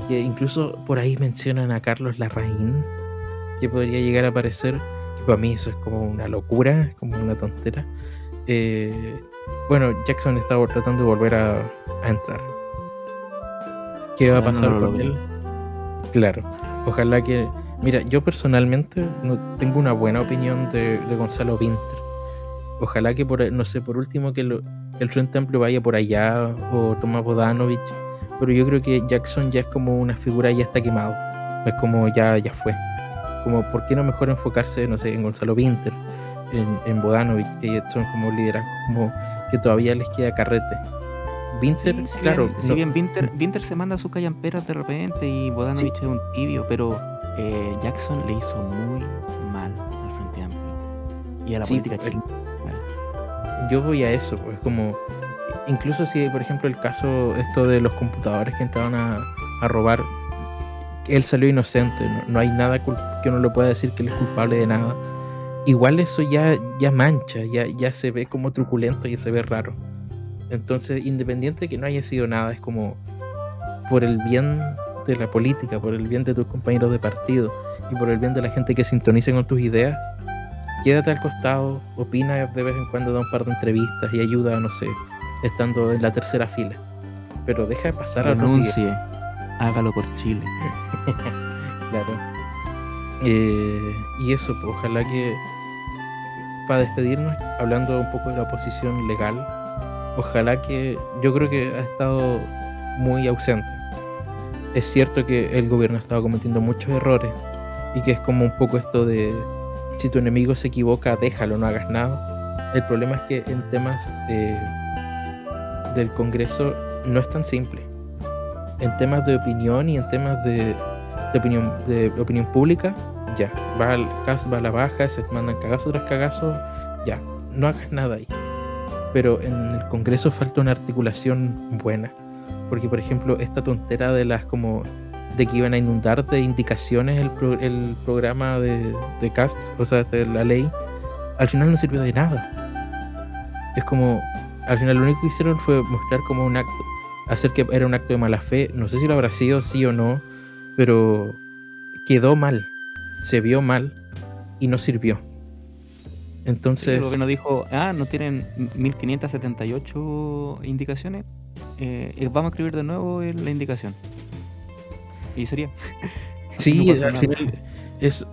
que incluso por ahí mencionan a Carlos Larraín, que podría llegar a aparecer, que para mí eso es como una locura, es como una tontera. Bueno, Jackson está tratando de volver a entrar. ¿Qué va a pasar con él? Claro, ojalá que... Mira, yo personalmente no tengo una buena opinión de Gonzalo Vinter. Ojalá que, no sé, por último que el Frente Amplio vaya por allá, o Tomás Bodanovich, pero yo creo que Jackson ya es como una figura, ya está quemado. Es como ya fue. Como, ¿por qué no mejor enfocarse, no sé, en Gonzalo Vinter, en Bodanovich, que son como liderazgos como que todavía les queda carrete? Vinter, sí, claro. Si bien Vinter se manda sus callamperas de repente y Bodanovich es un tibio, pero Jackson le hizo muy mal al Frente Amplio y a la política chilena. Yo voy a eso, pues como, incluso si por ejemplo el caso esto de los computadores que entraban a robar, él salió inocente, no hay nada que uno le pueda decir que él es culpable de nada. Igual eso ya mancha, ya se ve como truculento, ya se ve raro. Entonces, independiente de que no haya sido nada, es como por el bien de la política, por el bien de tus compañeros de partido y por el bien de la gente que sintonice con tus ideas, quédate al costado, opina de vez en cuando, da un par de entrevistas y ayuda, no sé, estando en la tercera fila. Pero deja de pasar a otros días. Renuncie, hágalo por Chile. Claro. Y eso, pues, ojalá que, para despedirnos, hablando un poco de la oposición legal, ojalá que, yo creo que ha estado muy ausente. Es cierto que el gobierno ha estado cometiendo muchos errores y que es como un poco esto de, si tu enemigo se equivoca, déjalo, no hagas nada. El problema es que en temas del Congreso no es tan simple. En temas de opinión y en temas de opinión pública, ya, va al CAS, va a la baja, se mandan cagazos tras cagazos, ya, no hagas nada ahí. Pero en el Congreso falta una articulación buena, porque por ejemplo esta tontera de las como de que iban a inundar de indicaciones el programa de CAST, o sea, de la ley, al final no sirvió de nada. Es como, al final lo único que hicieron fue mostrar como un acto, hacer que era un acto de mala fe. No sé si lo habrá sido, sí o no, pero quedó mal, se vio mal y no sirvió. Entonces, el gobierno dijo, no tienen 1578 indicaciones, vamos a escribir de nuevo la indicación. Y sería. sí, No pasó al nada. final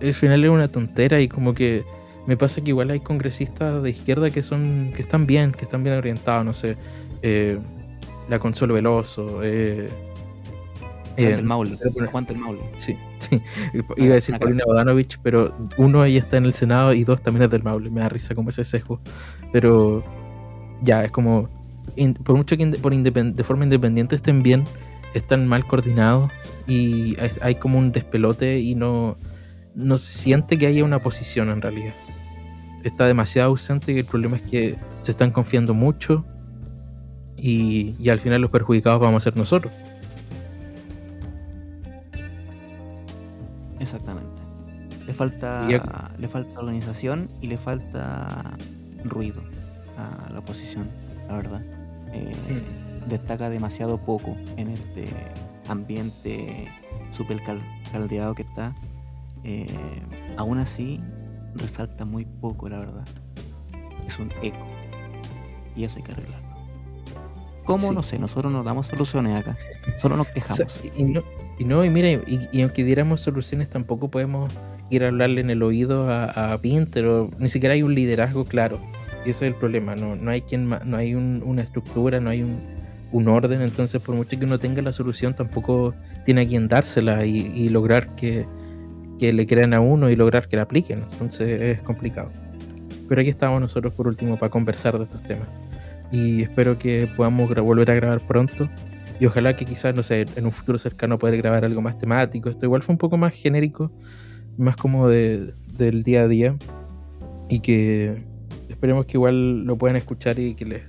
al final es una tontera, y como que me pasa que igual hay congresistas de izquierda que están bien orientados, no sé, la Consuelo Veloso, El Maule, aguanta el Maule. sí, iba a decir Paulina Bodanovich, pero uno ahí está en el Senado y dos también es del Maule, me da risa como ese sesgo, pero ya, es como, por mucho que de forma independiente estén bien, están mal coordinados y hay como un despelote y no se siente que haya una posición en realidad. Está demasiado ausente, y el problema es que se están confiando mucho y al final los perjudicados vamos a ser nosotros. Exactamente. Le falta organización y le falta ruido a la oposición, la verdad. Destaca demasiado poco en este ambiente súper caldeado que está. Aún así, resalta muy poco, la verdad. Es un eco. Y eso hay que arreglarlo. ¿Cómo? Sí. No sé, nosotros no damos soluciones acá. Solo nos quejamos. O sea, y mira, y aunque diéramos soluciones, tampoco podemos ir a hablarle en el oído a Pinter, o ni siquiera hay un liderazgo claro. Y ese es el problema, no hay una estructura, no hay un orden. Entonces, por mucho que uno tenga la solución, tampoco tiene a quien dársela y lograr que le crean a uno y lograr que la apliquen. Entonces es complicado. Pero aquí estamos nosotros por último para conversar de estos temas. Y espero que podamos volver a grabar pronto. Y ojalá que quizás, no sé, en un futuro cercano poder grabar algo más temático. Esto igual fue un poco más genérico, más como del día a día. Y que esperemos que igual lo puedan escuchar y que les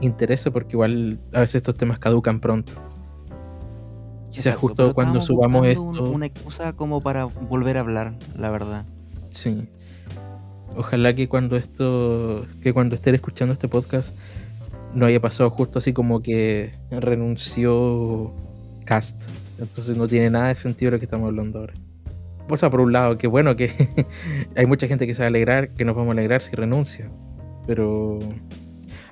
interese, porque igual a veces estos temas caducan pronto. Quizás Exacto, justo pero cuando estábamos subamos buscando esto. una excusa como para volver a hablar, la verdad. Sí. Ojalá que cuando estén escuchando este podcast no haya pasado justo así como que renunció Cast. Entonces no tiene nada de sentido lo que estamos hablando ahora. O sea, por un lado, que bueno, que hay mucha gente que se va a alegrar, que nos vamos a alegrar si renuncia. Pero,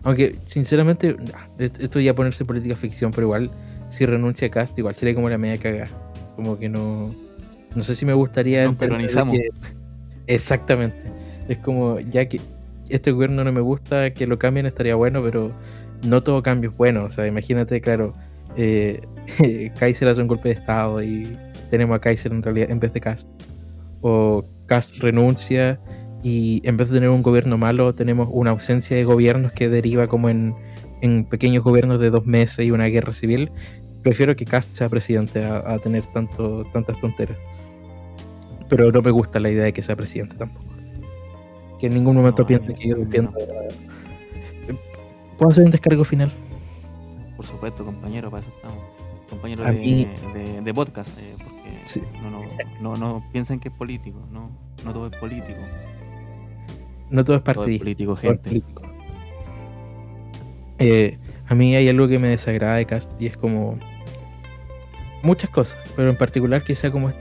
aunque sinceramente, esto ya ponerse política ficción, pero igual, si renuncia Cast, igual sería como la media cagada. Como que no sé si me gustaría Nos entender peronizamos. exactamente. Es como, ya que este gobierno no me gusta, que lo cambien estaría bueno, pero no todo cambio es bueno. O sea, imagínate, claro, Kaiser hace un golpe de estado y tenemos a Kaiser en realidad en vez de Cast. O Cast renuncia y en vez de tener un gobierno malo, tenemos una ausencia de gobiernos que deriva como en pequeños gobiernos de 2 meses y una guerra civil. Prefiero que Cast sea presidente a tener tantas tonteras. Pero no me gusta la idea de que sea presidente tampoco. Que en ningún momento No, piense que yo a mí defiendo. no. ¿Puedo hacer un descargo final? Por supuesto, compañero, para eso estamos. Compañero A mí- de podcast, porque Sí. no piensen que es político, no todo es político. No todo es Todo es partidista. político, todo es gente. político. A mí hay algo que me desagrada de Cast y es como muchas cosas, pero en particular que sea como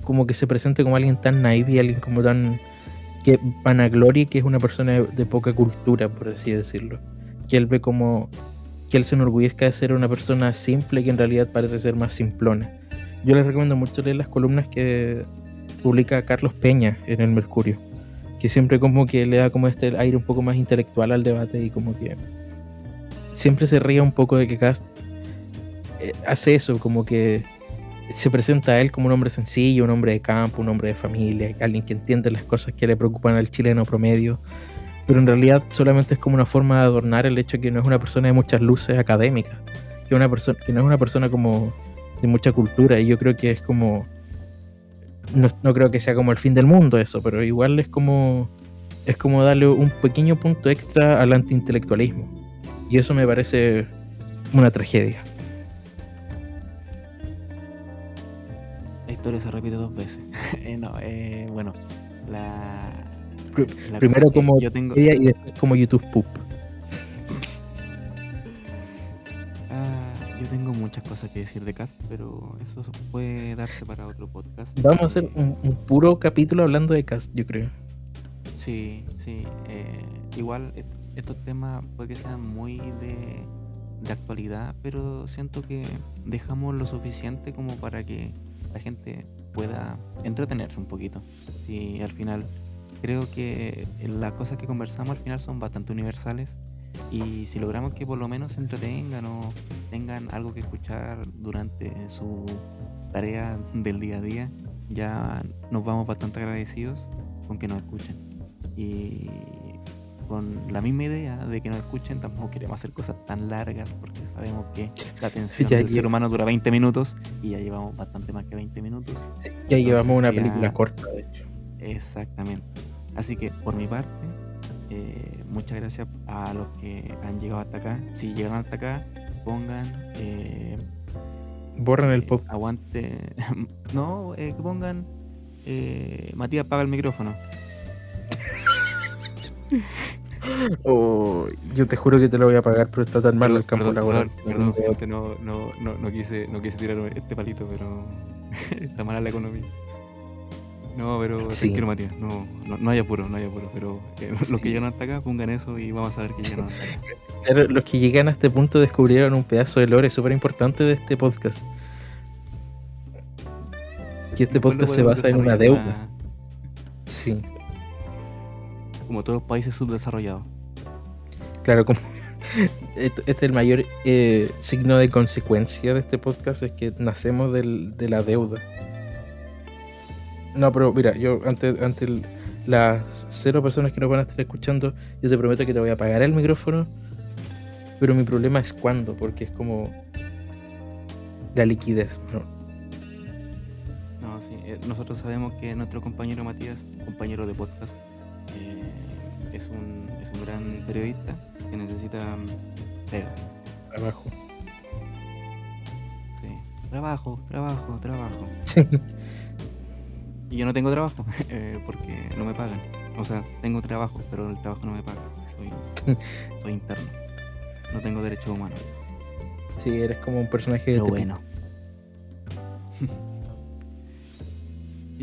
como que se presente como alguien tan naive y alguien como tan que vanagloria, que es una persona de poca cultura, por así decirlo. Que él ve como que él se enorgullezca de ser una persona simple que en realidad parece ser más simplona. Yo les recomiendo mucho leer las columnas que publica Carlos Peña en el Mercurio, que siempre como que le da como este aire un poco más intelectual al debate y como que siempre se ríe un poco de que Cast hace eso, como que se presenta a él como un hombre sencillo, un hombre de campo, un hombre de familia, alguien que entiende las cosas que le preocupan al chileno promedio, pero en realidad solamente es como una forma de adornar el hecho de que no es una persona de muchas luces académicas, que no es una persona como de mucha cultura, y yo creo que es como no creo que sea como el fin del mundo eso, pero igual es como darle un pequeño punto extra al antiintelectualismo, y eso me parece una tragedia. La historia se repite 2 veces. No, bueno, la, la cosa Primero es que como yo tengo... ella y después como YouTube Poop. Yo tengo muchas cosas que decir de Cast, pero eso puede darse para otro podcast. Vamos a hacer un puro capítulo hablando de Cast, yo creo. Sí, sí. Igual estos temas puede que sean muy de actualidad, pero siento que dejamos lo suficiente como para que la gente pueda entretenerse un poquito. Y al final creo que las cosas que conversamos al final son bastante universales, y si logramos que por lo menos se entretengan o tengan algo que escuchar durante su tarea del día a día, ya nos vamos bastante agradecidos con que nos escuchen. Y con la misma idea de que nos escuchen, tampoco queremos hacer cosas tan largas, porque sabemos que la atención del ser humano dura 20 minutos y ya llevamos bastante más que 20 minutos. Ya llevamos una película corta, de hecho. Exactamente. Así que por mi parte, muchas gracias a los que han llegado hasta acá. Si llegaron hasta acá, pongan borren el podcast. Aguante. No, que pongan Matías, paga el micrófono. Oh, yo te juro que te lo voy a pagar, pero está tan mal el campo laboral. Perdón, gente, no quise tirar este palito, pero está mala la economía. No, pero Sí. tranquilo, Matías, no hay apuro, pero los que llegan hasta acá pongan eso y vamos a ver que llegan hasta acá. Claro, los que llegan a este punto descubrieron un pedazo de lore súper importante de este podcast. Que este Después podcast se basa en una desarrollar deuda. Sí. Como todos los países subdesarrollados. Claro, como este es el mayor signo de consecuencia de este podcast, es que nacemos de la deuda. No, pero mira, yo ante las 0 personas que nos van a estar escuchando, yo te prometo que te voy a pagar el micrófono, pero mi problema es cuándo, porque es como la liquidez, ¿no? No, sí, nosotros sabemos que nuestro compañero Matías, compañero de podcast, es un gran periodista que necesita pega. Trabajo. Sí, trabajo. Y yo no tengo trabajo porque no me pagan. O sea, tengo trabajo, pero el trabajo no me paga. Soy interno. No tengo derechos humanos. Sí, eres como un personaje de Pero Tepito. bueno.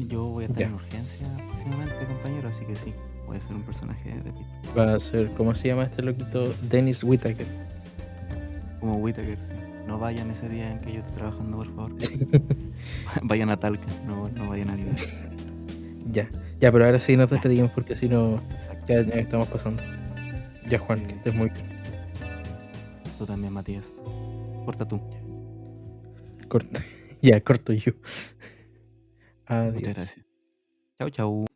Yo voy a estar en urgencia próximamente, compañero, así que sí, voy a ser un personaje de Tepito. Va a ser, ¿cómo se llama este loquito? Dennis Whittaker. Como Whittaker, sí. No vayan ese día en que yo estoy trabajando, por favor. Vayan a Talca, no vayan a Libertad. Ya, pero ahora sí nos despedimos porque si no, ya estamos pasando. Ya, Juan, que estés muy bien. Tú también, Matías. Corta tú. Ya, corto yo. Adiós. Muchas gracias. Chau.